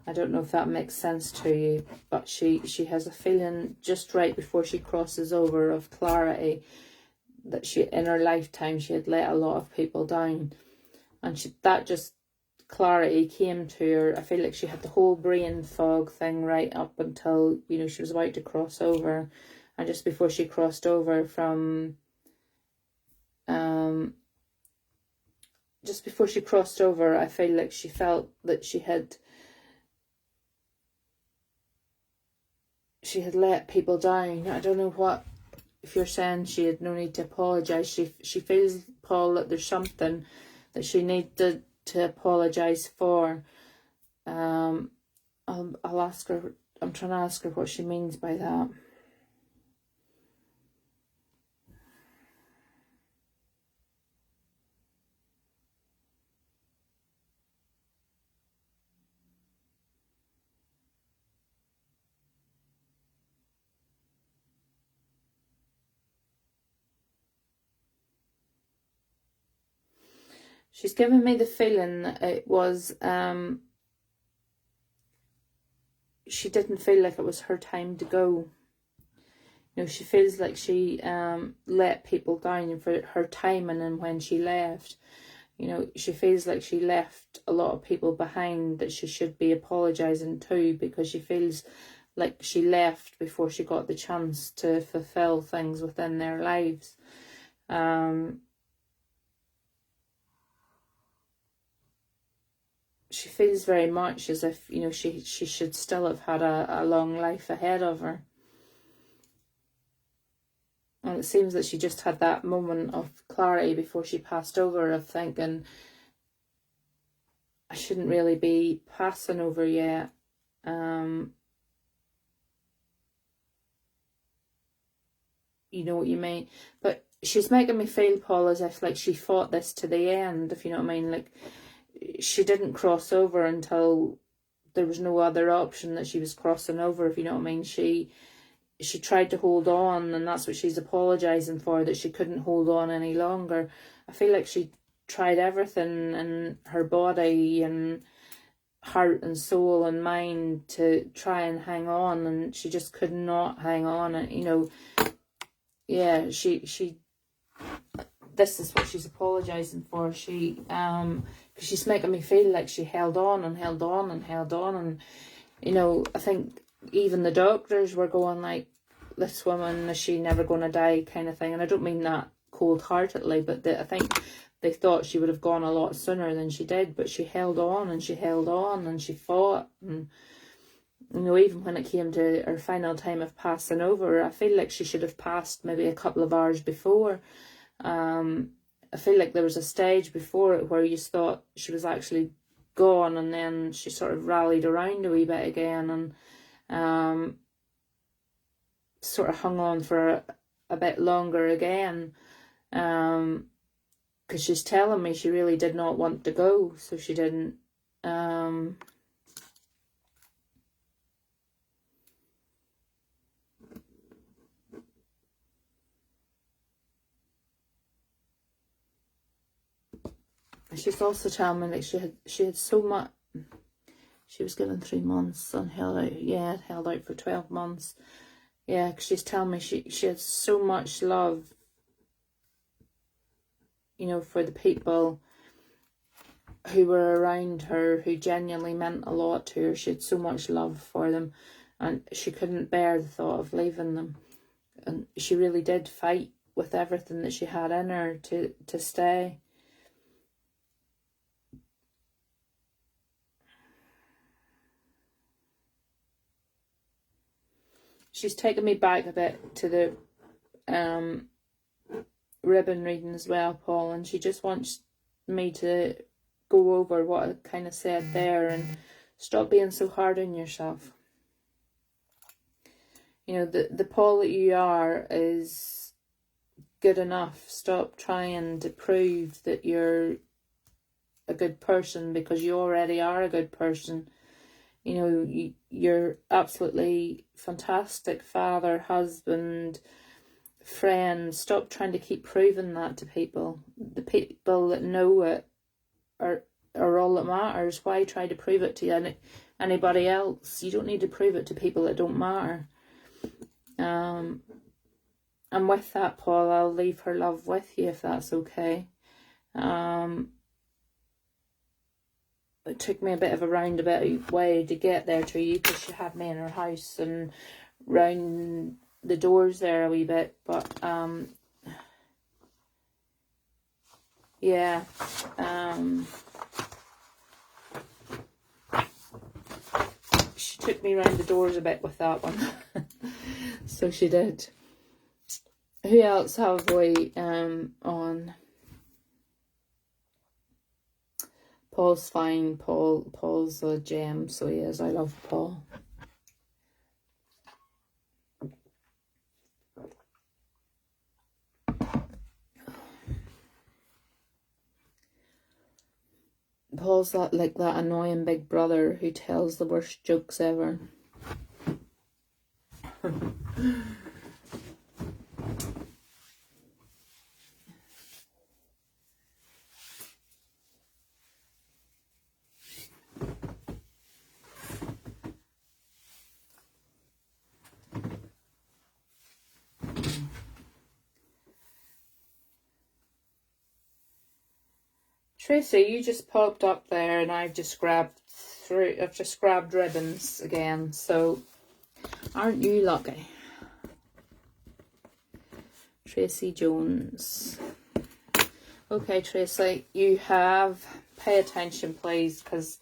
I don't know if that makes sense to you, but she has a feeling just right before she crosses over of clarity that she, in her lifetime, she had let a lot of people down, and that just clarity came to her. I feel like she had the whole brain fog thing right up until, you know, she was about to cross over, and just before she crossed over from just before she crossed over, I feel like she felt that she had let people down. I don't know what, if you're saying she had no need to apologise. She feels, Paul, that there's something that she needed to apologise for. I'll ask her. I'm trying to ask her what she means by that. She's given me the feeling that it was, she didn't feel like it was her time to go. You know, she feels like she let people down for her timing and when she left. You know, she feels like she left a lot of people behind that she should be apologising to, because she feels like she left before she got the chance to fulfil things within their lives. She feels very much as if, you know, she should still have had a long life ahead of her. And it seems that she just had that moment of clarity before she passed over of thinking, I shouldn't really be passing over yet. You know what you mean? But she's making me feel, Paul, as if like she fought this to the end, if you know what I mean. Like, she didn't cross over until there was no other option that she was crossing over, if you know what I mean. She tried to hold on, and that's what she's apologising for, that she couldn't hold on any longer. I feel like she tried everything in her body and heart and soul and mind to try and hang on, and she just could not hang on. And, you know, yeah, she this is what she's apologising for. She because she's making me feel like she held on and held on and held on, and, you know, I think even the doctors were going like, this woman, is she never going to die, kind of thing. And I don't mean that cold-heartedly, but I think they thought she would have gone a lot sooner than she did, but she held on and she held on and she fought. And, you know, even when it came to her final time of passing over, I feel like she should have passed maybe a couple of hours before. I feel like there was a stage before it where you thought she was actually gone, and then she sort of rallied around a wee bit again, and sort of hung on for a bit longer again, because she's telling me she really did not want to go, so she didn't. She's also telling me like she had so much. She was given 3 months and held out for 12 months. Yeah, because she's telling me she had so much love, you know, for the people who were around her, who genuinely meant a lot to her. She had so much love for them, and she couldn't bear the thought of leaving them. And she really did fight with everything that she had in her to stay. She's taken me back a bit to the ribbon reading as well, Paul, and she just wants me to go over what I kind of said there and stop being so hard on yourself. You know, the Paul that you are is good enough. Stop trying to prove that you're a good person, because you already are a good person. You know, you're absolutely fantastic father, husband, friends, stop trying to keep proving that to people. The people that know it are all that matters. Why try to prove it to anybody else? You don't need to prove it to people that don't matter. And with that, Paul, I'll leave her love with you if that's okay. It took me a bit of a roundabout way to get there to you because she had me in her house and round the doors there a wee bit, but yeah, she took me round the doors a bit with that one. So she did. Who else have we on? Paul's fine. Paul's a gem, so he is. I love Paul. Paul's like that annoying big brother who tells the worst jokes ever. Tracy, you just popped up there and I've just grabbed ribbons again, so aren't you lucky? Tracy Jones. Okay, Tracy, you have, pay attention please, because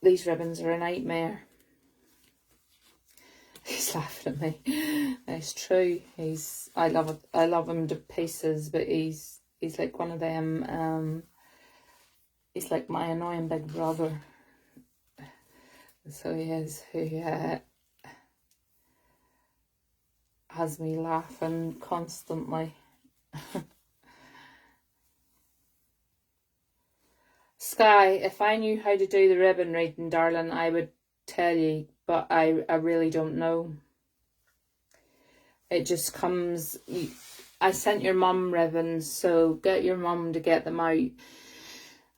these ribbons are a nightmare. He's laughing at me. It's true. I love him to pieces, but he's like one of them, he's like my annoying big brother. So he is, who has me laughing constantly. Sky, if I knew how to do the ribbon reading, darling, I would tell you, but I really don't know. It just comes... I sent your mum ribbons, so get your mum to get them out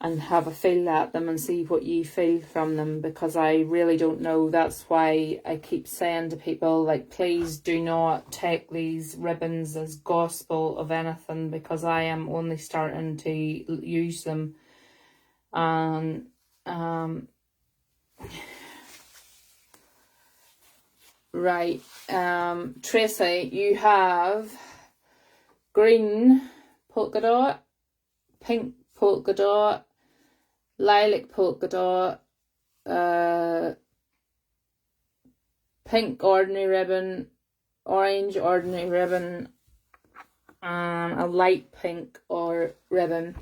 and have a feel at them and see what you feel from them, because I really don't know. That's why I keep saying to people, like, please do not take these ribbons as gospel of anything, because I am only starting to use them. And right, Tracy, you have green polka dot, pink polka dot, lilac polka dot, pink ordinary ribbon, orange ordinary ribbon, and a light pink or ribbon.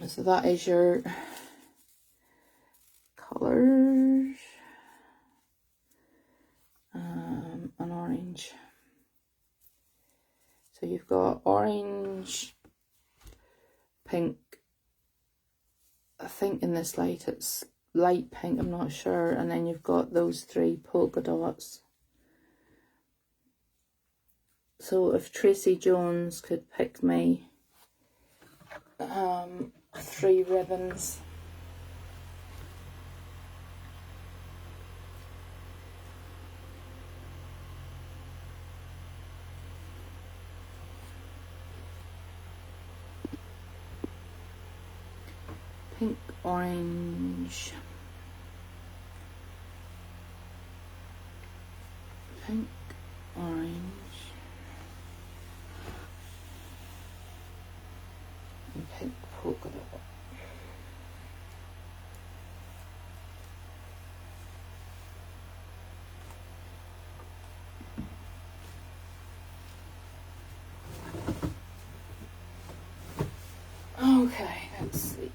So that is your colours. An orange. So you've got orange, pink. I think in this light it's light pink, I'm not sure. And then you've got those three polka dots. So if Tracy Jones could pick me 3 ribbons. Pink, orange, pink, orange, and pink polka dot. Okay, let's see.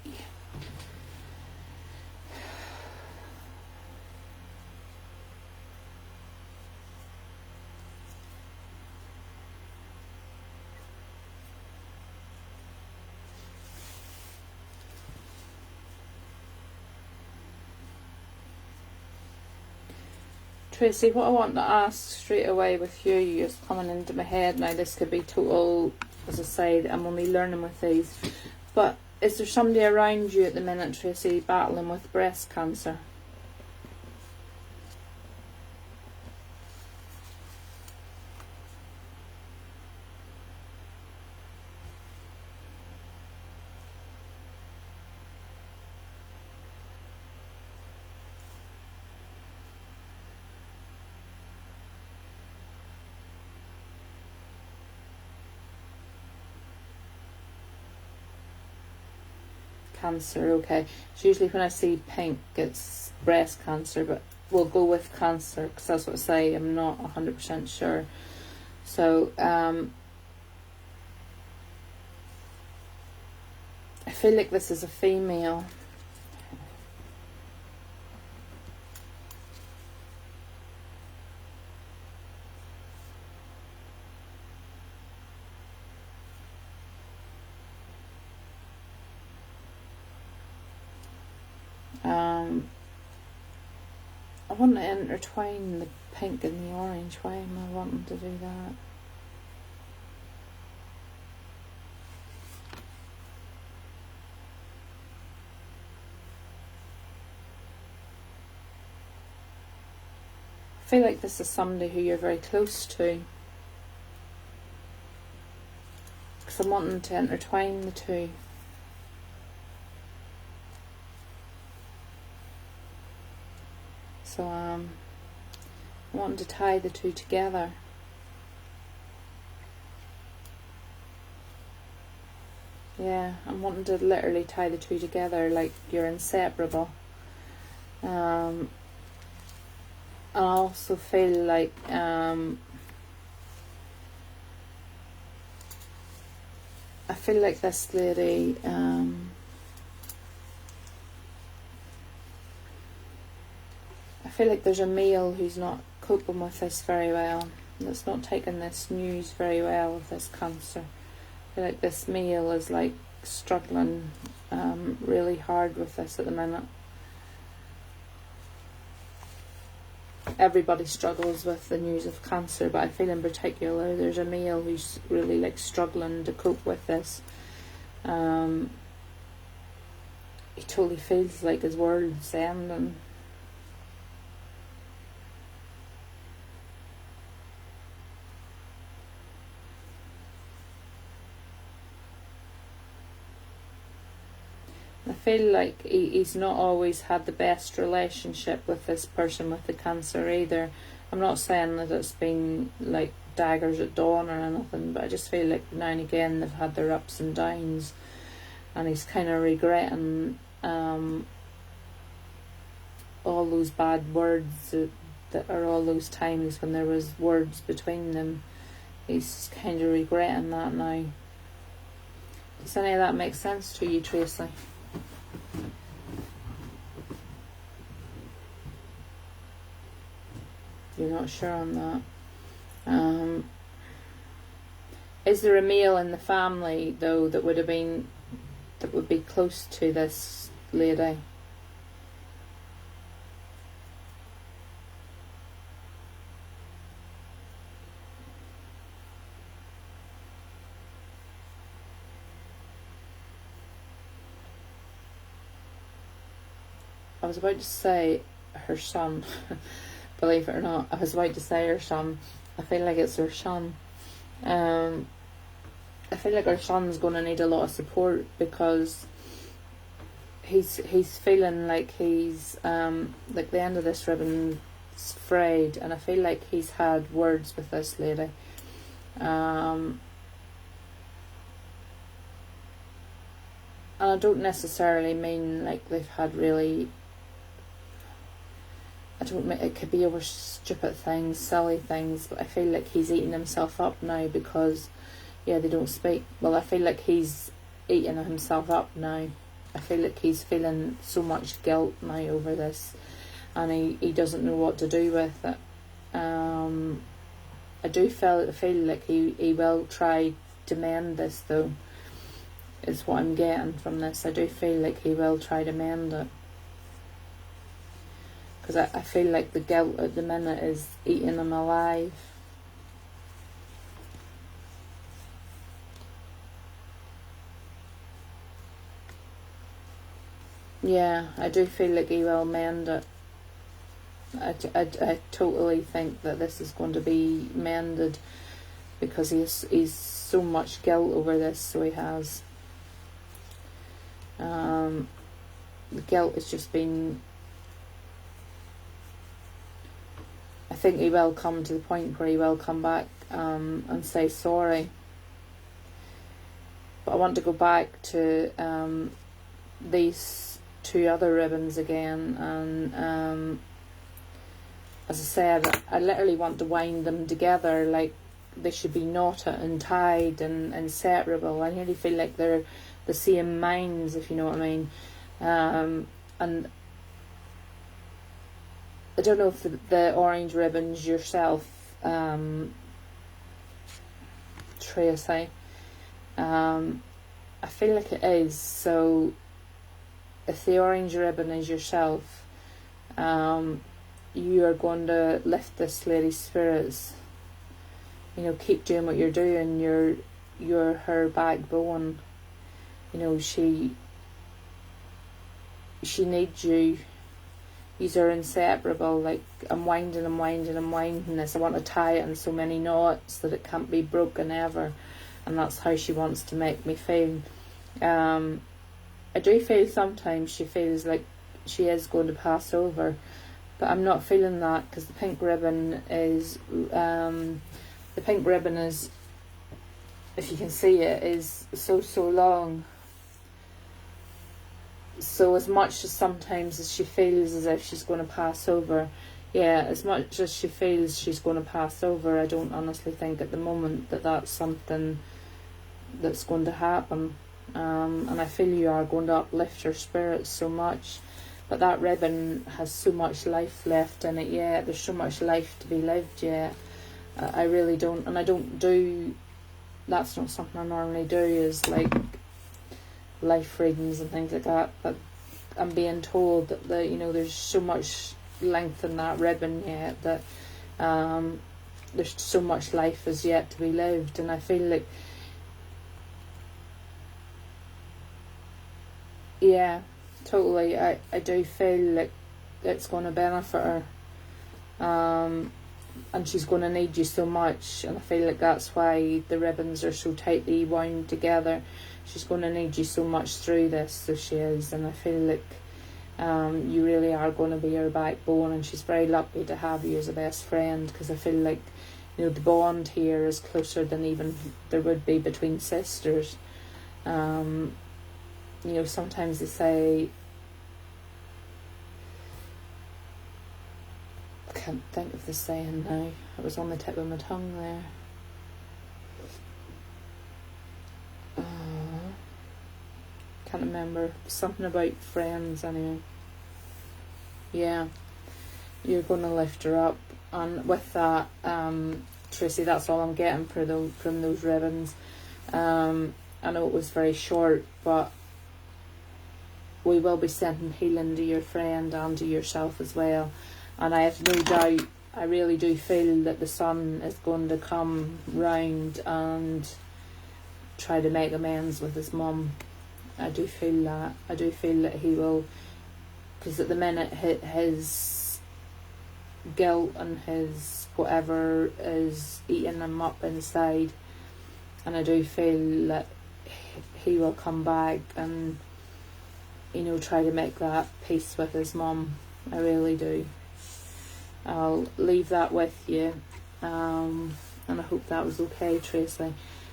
Tracy, what I want to ask straight away with you is coming into my head now. This could be total, as I say, I'm only learning with these. But is there somebody around you at the minute, Tracy, battling with breast cancer? Cancer, okay. It's usually when I see pink, it's breast cancer, but we'll go with cancer because that's what I say. I'm not 100% sure. So, I feel like this is a female. I want to intertwine the pink and the orange. Why am I wanting to do that? I feel like this is somebody who you're very close to. Because I'm wanting to intertwine the two. So I'm wanting to tie the two together. Yeah, I'm wanting to literally tie the two together like you're inseparable. I also feel like I feel like this lady I feel like there's a male who's not coping with this very well, that's not taking this news very well with this cancer. I feel like this male is like struggling really hard with this at the minute. Everybody struggles with the news of cancer, but I feel in particular there's a male who's really like struggling to cope with this. He totally feels like his world's ending. I feel like he's not always had the best relationship with this person with the cancer either. I'm not saying that it's been like daggers at dawn or anything, but I just feel like now and again they've had their ups and downs, and he's kind of regretting all those bad words that are all those times when there was words between them. He's kind of regretting that now. Does any of that make sense to you, Tracy? You're not sure on that. Is there a male in the family though that would be close to this lady? I was about to say her son. Believe it or not, I was about to say her son. I feel like it's her son. I feel like her son's going to need a lot of support because he's feeling like he's like the end of this ribbon's frayed, and I feel like he's had words with this lady. And I don't necessarily mean like they've had really. It could be over stupid things, silly things, but I feel like he's eating himself up now because, yeah, they don't speak. Well, I feel like he's eating himself up now. I feel like he's feeling so much guilt now over this, and he doesn't know what to do with it. I do feel like he will try to mend this though, is what I'm getting from this. I do feel like he will try to mend it. because I feel like the guilt at the minute is eating them alive. Yeah, I do feel like he will mend it. I totally think that this is going to be mended, because he's so much guilt over this, so he has. The guilt has just been... I think he will come to the point where he will come back and say sorry. But I want to go back to these two other ribbons again, and as I said, I literally want to wind them together like they should be knotted and tied and inseparable. I nearly feel like they're the same minds, if you know what I mean. And I don't know if the orange ribbons yourself, Tracy. I feel like it is. So if the orange ribbon is yourself, you are going to lift this lady's spirits. You know, keep doing what you're doing. You're her backbone. You know, she needs you. These are inseparable. Like, I'm winding this. I want to tie it in so many knots that it can't be broken ever. And that's how she wants to make me feel. I do feel sometimes she feels like she is going to pass over, but I'm not feeling that, because the pink ribbon is if you can see it, is so long. So as much as sometimes as she feels as if she's going to pass over, yeah, as much as she feels she's going to pass over, I don't honestly think at the moment that that's something that's going to happen. And I feel you are going to uplift her spirits so much. But that ribbon has so much life left in it yet. There's so much life to be lived yet. I really don't, and I don't do, that's not something I normally do, is like life readings and things like that. But I'm being told that there's so much length in that ribbon yet, that there's so much life is yet to be lived. And I feel like, yeah, totally, I do feel like it's going to benefit her, and she's going to need you so much, and I feel like that's why the ribbons are so tightly wound together. She's going to need you so much through this, so she is, and I feel like you really are going to be her backbone, and she's very lucky to have you as a best friend, because I feel like the bond here is closer than even there would be between sisters. Sometimes they say, I can't think of the saying now, it was on the tip of my tongue there. Can't remember, something about friends anyway. Yeah, you're going to lift her up, and with that, Tracy, that's all I'm getting from those ribbons. I know it was very short, but we will be sending healing to your friend and to yourself as well. And I have no doubt, I really do feel that the sun is going to come round and try to make amends with his mum. I do feel that. I do feel that he will, because at the minute his guilt and his whatever is eating him up inside. And I do feel that he will come back and try to make that peace with his mum. I really do. I'll leave that with you, and I hope that was okay, Tracy.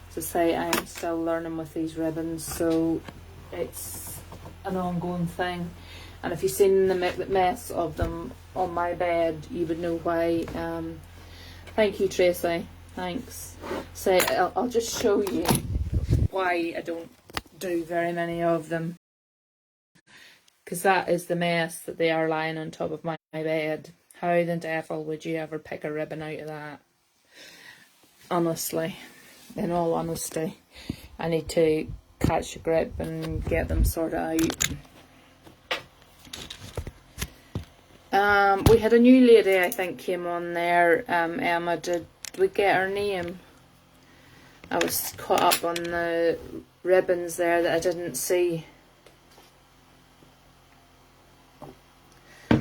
As I say, I am still learning with these ribbons, so it's an ongoing thing. And if you've seen the mess of them on my bed, you would know why. Thank you, Tracy. Thanks. So I'll just show you why I don't do very many of them. Because that is the mess that they are lying on top of my bed. How the devil would you ever pick a ribbon out of that? Honestly, in all honesty, I need to catch a grip and get them sorted out. We had a new lady, I think, came on there. Emma, did we get her name? I was caught up on the ribbons there that I didn't see. I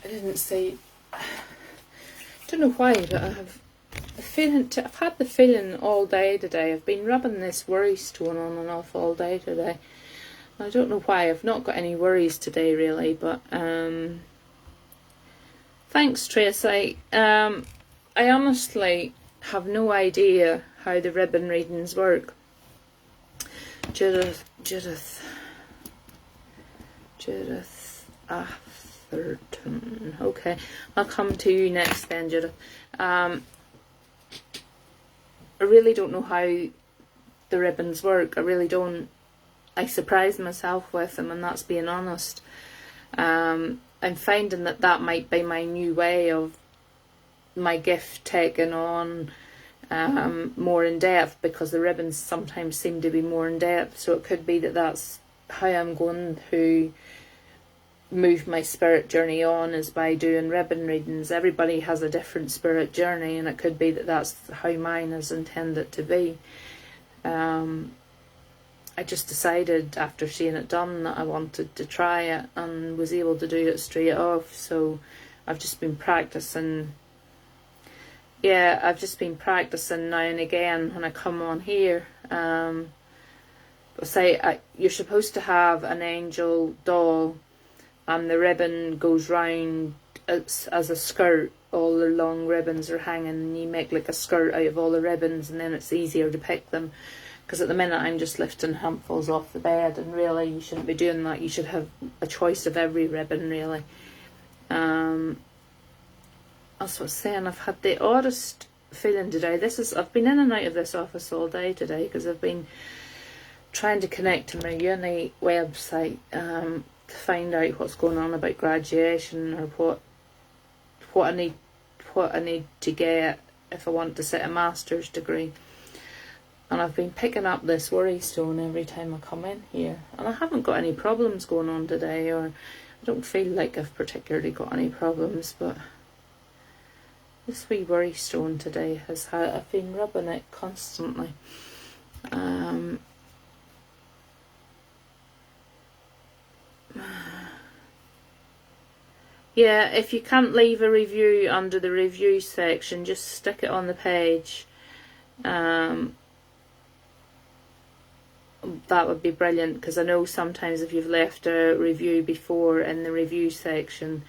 didn't see. I don't know why, but I have a feeling. I've had the feeling all day today. I've been rubbing this worry stone on and off all day today. I don't know why. I've not got any worries today, really. But thanks, Tracy. I honestly have no idea how the ribbon readings work. Judith Atherton. Okay, I'll come to you next then, Judith. I really don't know how the ribbons work. I really don't. I surprise myself with them, and that's being honest. I'm finding that might be my new way of my gift taking on more in depth, because the ribbons sometimes seem to be more in depth. So it could be that that's how I'm going to move my spirit journey on, is by doing ribbon readings. Everybody has a different spirit journey, and it could be that that's how mine is intended to be. I just decided after seeing it done that I wanted to try it, and was able to do it straight off. So I've just been practicing. Yeah, I've just been practicing now and again when I come on here. You're supposed to have an angel doll, and the ribbon goes round as a skirt. All the long ribbons are hanging, and you make like a skirt out of all the ribbons, and then it's easier to pick them. Because at the minute I'm just lifting handfuls off the bed, and really you shouldn't be doing that. You should have a choice of every ribbon, really. That's what I was saying. I've had the oddest feeling today. I've been in and out of this office all day today, because I've been trying to connect to my uni website to find out what's going on about graduation, or what I need to get if I want to set a master's degree. And I've been picking up this worry stone every time I come in here, and I haven't got any problems going on today, or I don't feel like I've particularly got any problems, but this wee worry stone today I've been rubbing it constantly. Yeah, if you can't leave a review under the review section, just stick it on the page. That would be brilliant, because I know sometimes if you've left a review before in the review section,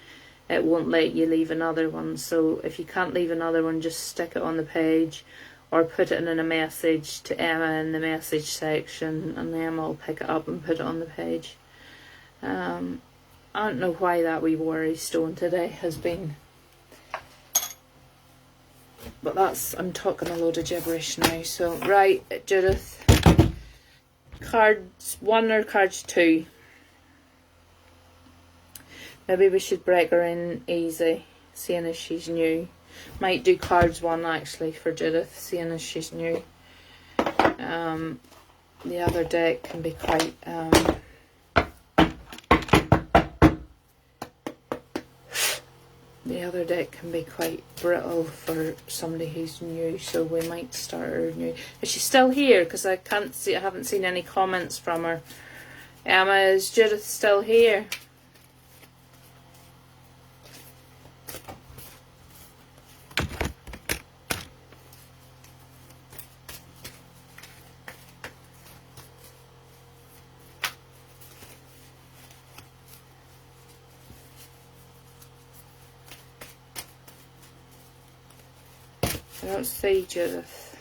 it won't let you leave another one. So if you can't leave another one, just stick it on the page, or put it in a message to Emma in the message section, and Emma will pick it up and put it on the page. I don't know why that wee worry stone today has been, but I'm talking a load of gibberish now. So right, Judith, cards 1 or cards 2? Maybe we should break her in easy, seeing as she's new. Might do cards 1 actually for Judith, seeing as she's new. The other deck can be quite brittle for somebody who's new, so we might start her new. Is she still here? Because I haven't seen any comments from her. Emma, is Judith still here? I don't see Judith.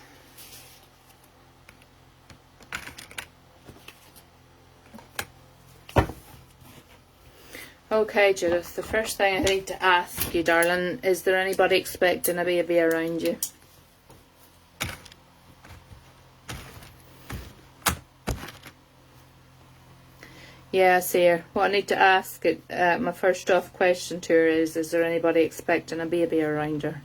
Okay, Judith, the first thing I need to ask you, darling, is there anybody expecting a baby around you? Yeah, I see her. What I need to ask, my first off question to her is there anybody expecting a baby around her?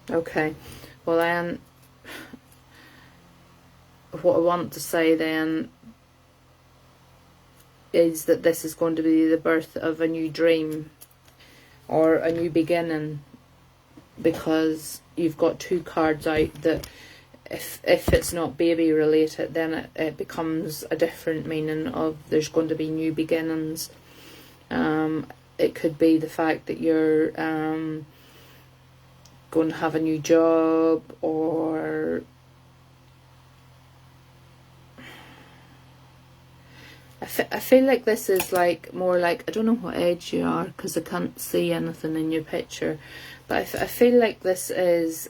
Okay. Well then, what I want to say then is that this is going to be the birth of a new dream or a new beginning, because you've got 2 cards out that if it's not baby related, then it becomes a different meaning of there's going to be new beginnings. It could be the fact that you're going to have a new job, or I feel like this is like more like, I don't know what age you are because I can't see anything in your picture, but I feel like this is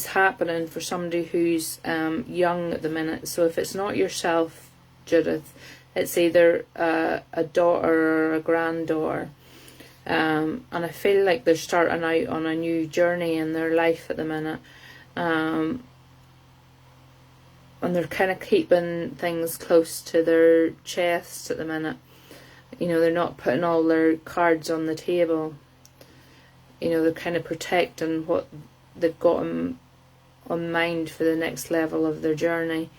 happening for somebody who's young at the minute. So if it's not yourself, Judith, it's either a daughter or a granddaughter. And I feel like they're starting out on a new journey in their life at the minute. And they're kind of keeping things close to their chest at the minute. You know, they're not putting all their cards on the table. You know, they're kind of protecting what they've got on mind for the next level of their journey.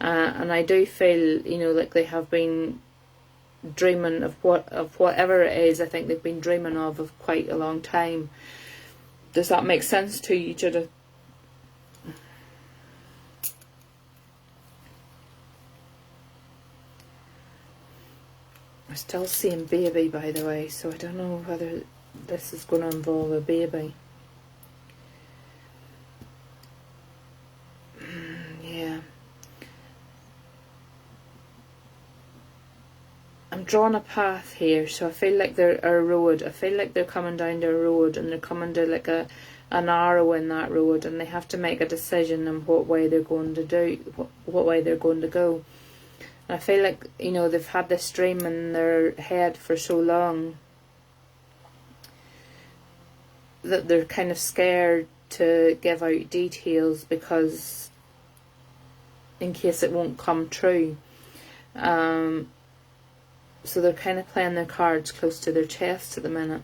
And I do feel, you know, like they have been dreaming of whatever it is. I think they've been dreaming of quite a long time. Does that make sense to you, Judith? I'm still seeing baby, by the way, so I don't know whether this is going to involve a baby. Yeah. I'm drawing a path here, so I feel like they're a road. I feel like they're coming down the road, and they're coming to like an arrow in that road, and they have to make a decision on what way they're going to do, what way they're going to go. And I feel like, you know, they've had this dream in their head for so long that they're kind of scared to give out details, because in case it won't come true. So they're kind of playing their cards close to their chest at the minute.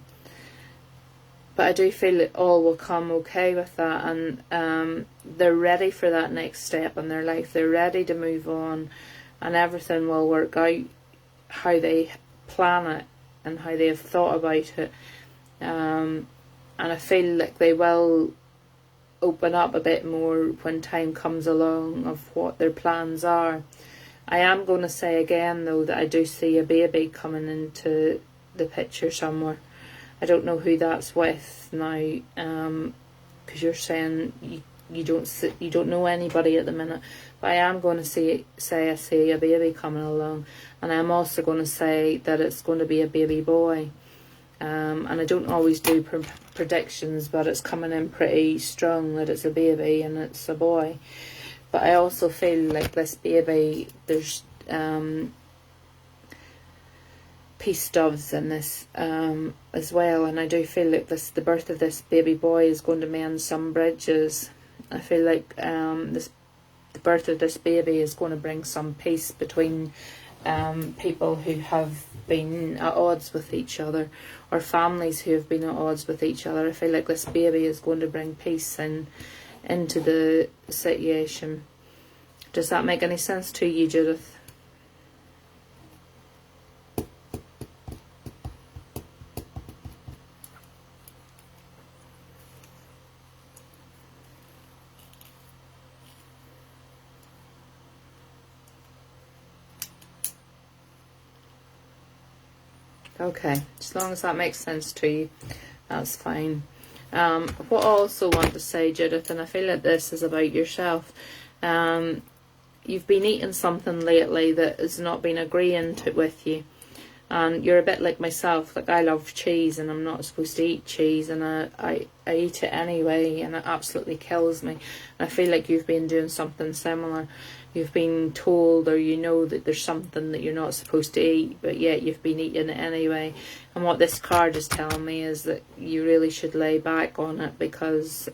But I do feel it all will come okay with that, and they're ready for that next step in their life. They're ready to move on, and everything will work out how they plan it and how they have thought about it. And I feel like they will open up a bit more when time comes along of what their plans are. I am going to say again, though, that I do see a baby coming into the picture somewhere. I don't know who that's with now, because you're saying you don't know anybody at the minute. But I am going to say I see a baby coming along, and I'm also going to say that it's going to be a baby boy. And I don't always do predictions, but it's coming in pretty strong that it's a baby and it's a boy. But I also feel like this baby, there's peace doves in this as well, and I do feel like the birth of this baby boy is going to mend some bridges. I feel like the birth of this baby is going to bring some peace between people who have been at odds with each other, or families who have been at odds with each other. I feel like this baby is going to bring peace into the situation. Does that make any sense to you, Judith? Okay, as long as that makes sense to you, that's fine. What I also want to say, Judith, and I feel like this is about yourself, you've been eating something lately that has not been agreeing with you, and you're a bit like myself. Like, I love cheese, and I'm not supposed to eat cheese, and I eat it anyway, and it absolutely kills me. And I feel like you've been doing something similar. You've been told, or you know, that there's something that you're not supposed to eat, but yet you've been eating it anyway. And what this card is telling me is that you really should lay back on it, because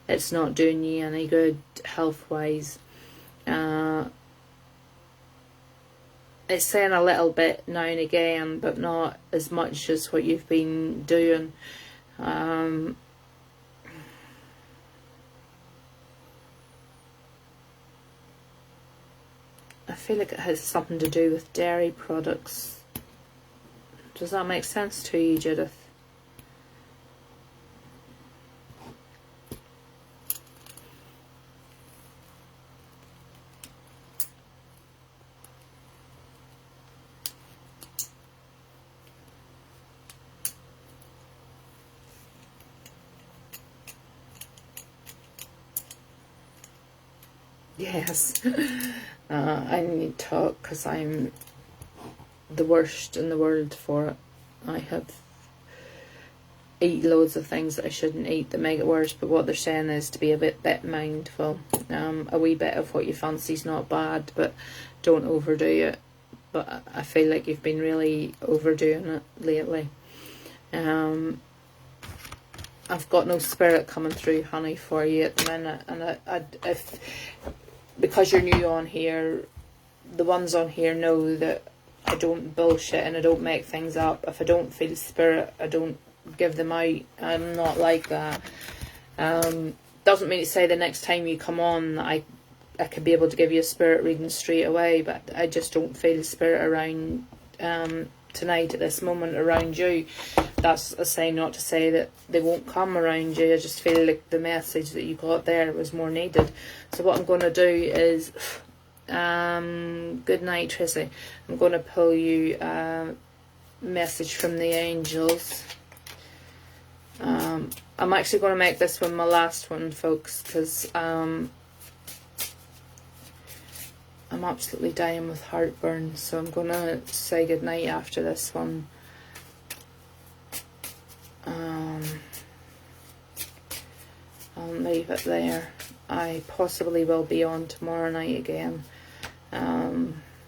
it's not doing you any good health-wise. It's saying a little bit now and again, but not as much as what you've been doing. I feel like it has something to do with dairy products. Does that make sense to you, Judith? Yes. I need to talk because I'm the worst in the world for it. I have eat loads of things that I shouldn't eat that make it worse, but what they're saying is to be a bit mindful. A wee bit of what you fancy is not bad, but don't overdo it. But I feel like you've been really overdoing it lately. I've got no spirit coming through, honey, for you at the minute, and if because you're new on here, the ones on here know that I don't bullshit and I don't make things up. If I don't feel spirit, I don't give them out. I'm not like that. Doesn't mean to say the next time you come on I could be able to give you a spirit reading straight away, but I just don't feel spirit around tonight at this moment around you. That's a sign not to say that they won't come around you. I just feel like the message that you got there was more needed. So what I'm going to do is, good night, Tracy. I'm going to pull you a message from the angels. I'm actually going to make this one my last one, folks, because I'm absolutely dying with heartburn, so I'm going to say goodnight after this one. I'll leave it there. I possibly will be on tomorrow night again.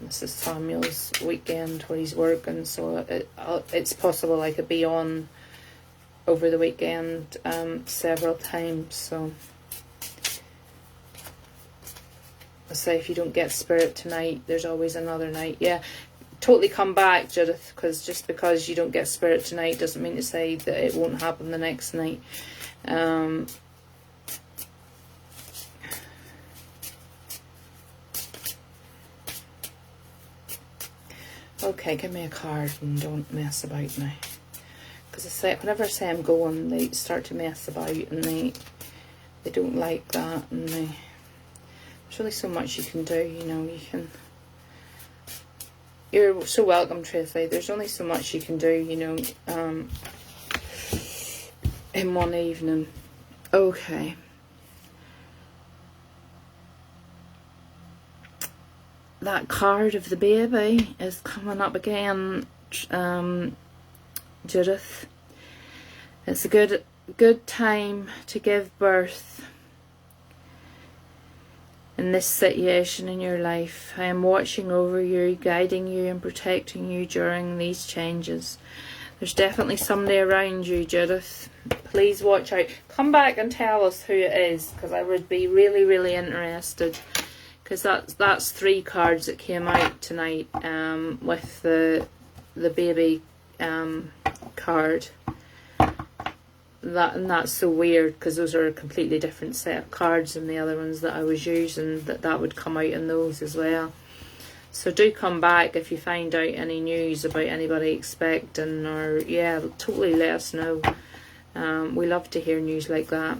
This is Samuel's weekend where he's working, so it's possible I could be on over the weekend several times, so I say if you don't get spirit tonight, there's always another night. Yeah, totally come back, Judith, because just because you don't get spirit tonight doesn't mean to say that it won't happen the next night. Okay, give me a card and don't mess about now. Because I say, whenever I say I'm going, they start to mess about and they don't like that, and there's really so much you can do, you know. You're so welcome, Tracy. There's only so much you can do, you know, in one evening. Okay. That card of the baby is coming up again, Judith. It's a good time to give birth in this situation in your life. I am watching over you, guiding you and protecting you during these changes. There's definitely somebody around you, Judith. Please watch out. Come back and tell us who it is, because I would be really, really interested. Because that's 3 cards that came out tonight with the baby card. That's so weird, because those are a completely different set of cards than the other ones that I was using. That would come out in those as well. So do come back if you find out any news about anybody expecting, or yeah, totally let us know. We love to hear news like that.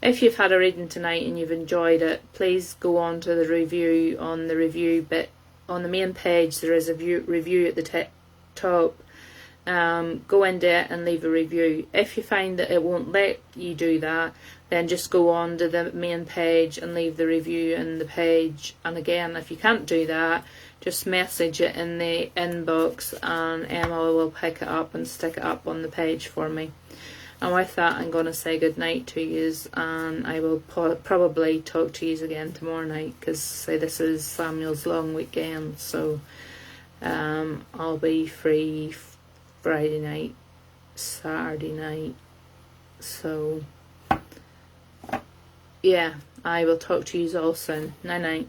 If you've had a reading tonight and you've enjoyed it, please go on to the review. On the review bit on the main page, there is a review at the top. Go into it and leave a review. If you find that it won't let you do that, then just go on to the main page and leave the review in the page. And again, if you can't do that, just message it in the inbox and Emma will pick it up and stick it up on the page for me. And with that, I'm going to say good night to yous, and I will probably talk to yous again tomorrow night, because say this is Samuel's long weekend, so I'll be free Friday night, Saturday night, so yeah, I will talk to yous all soon. Night night.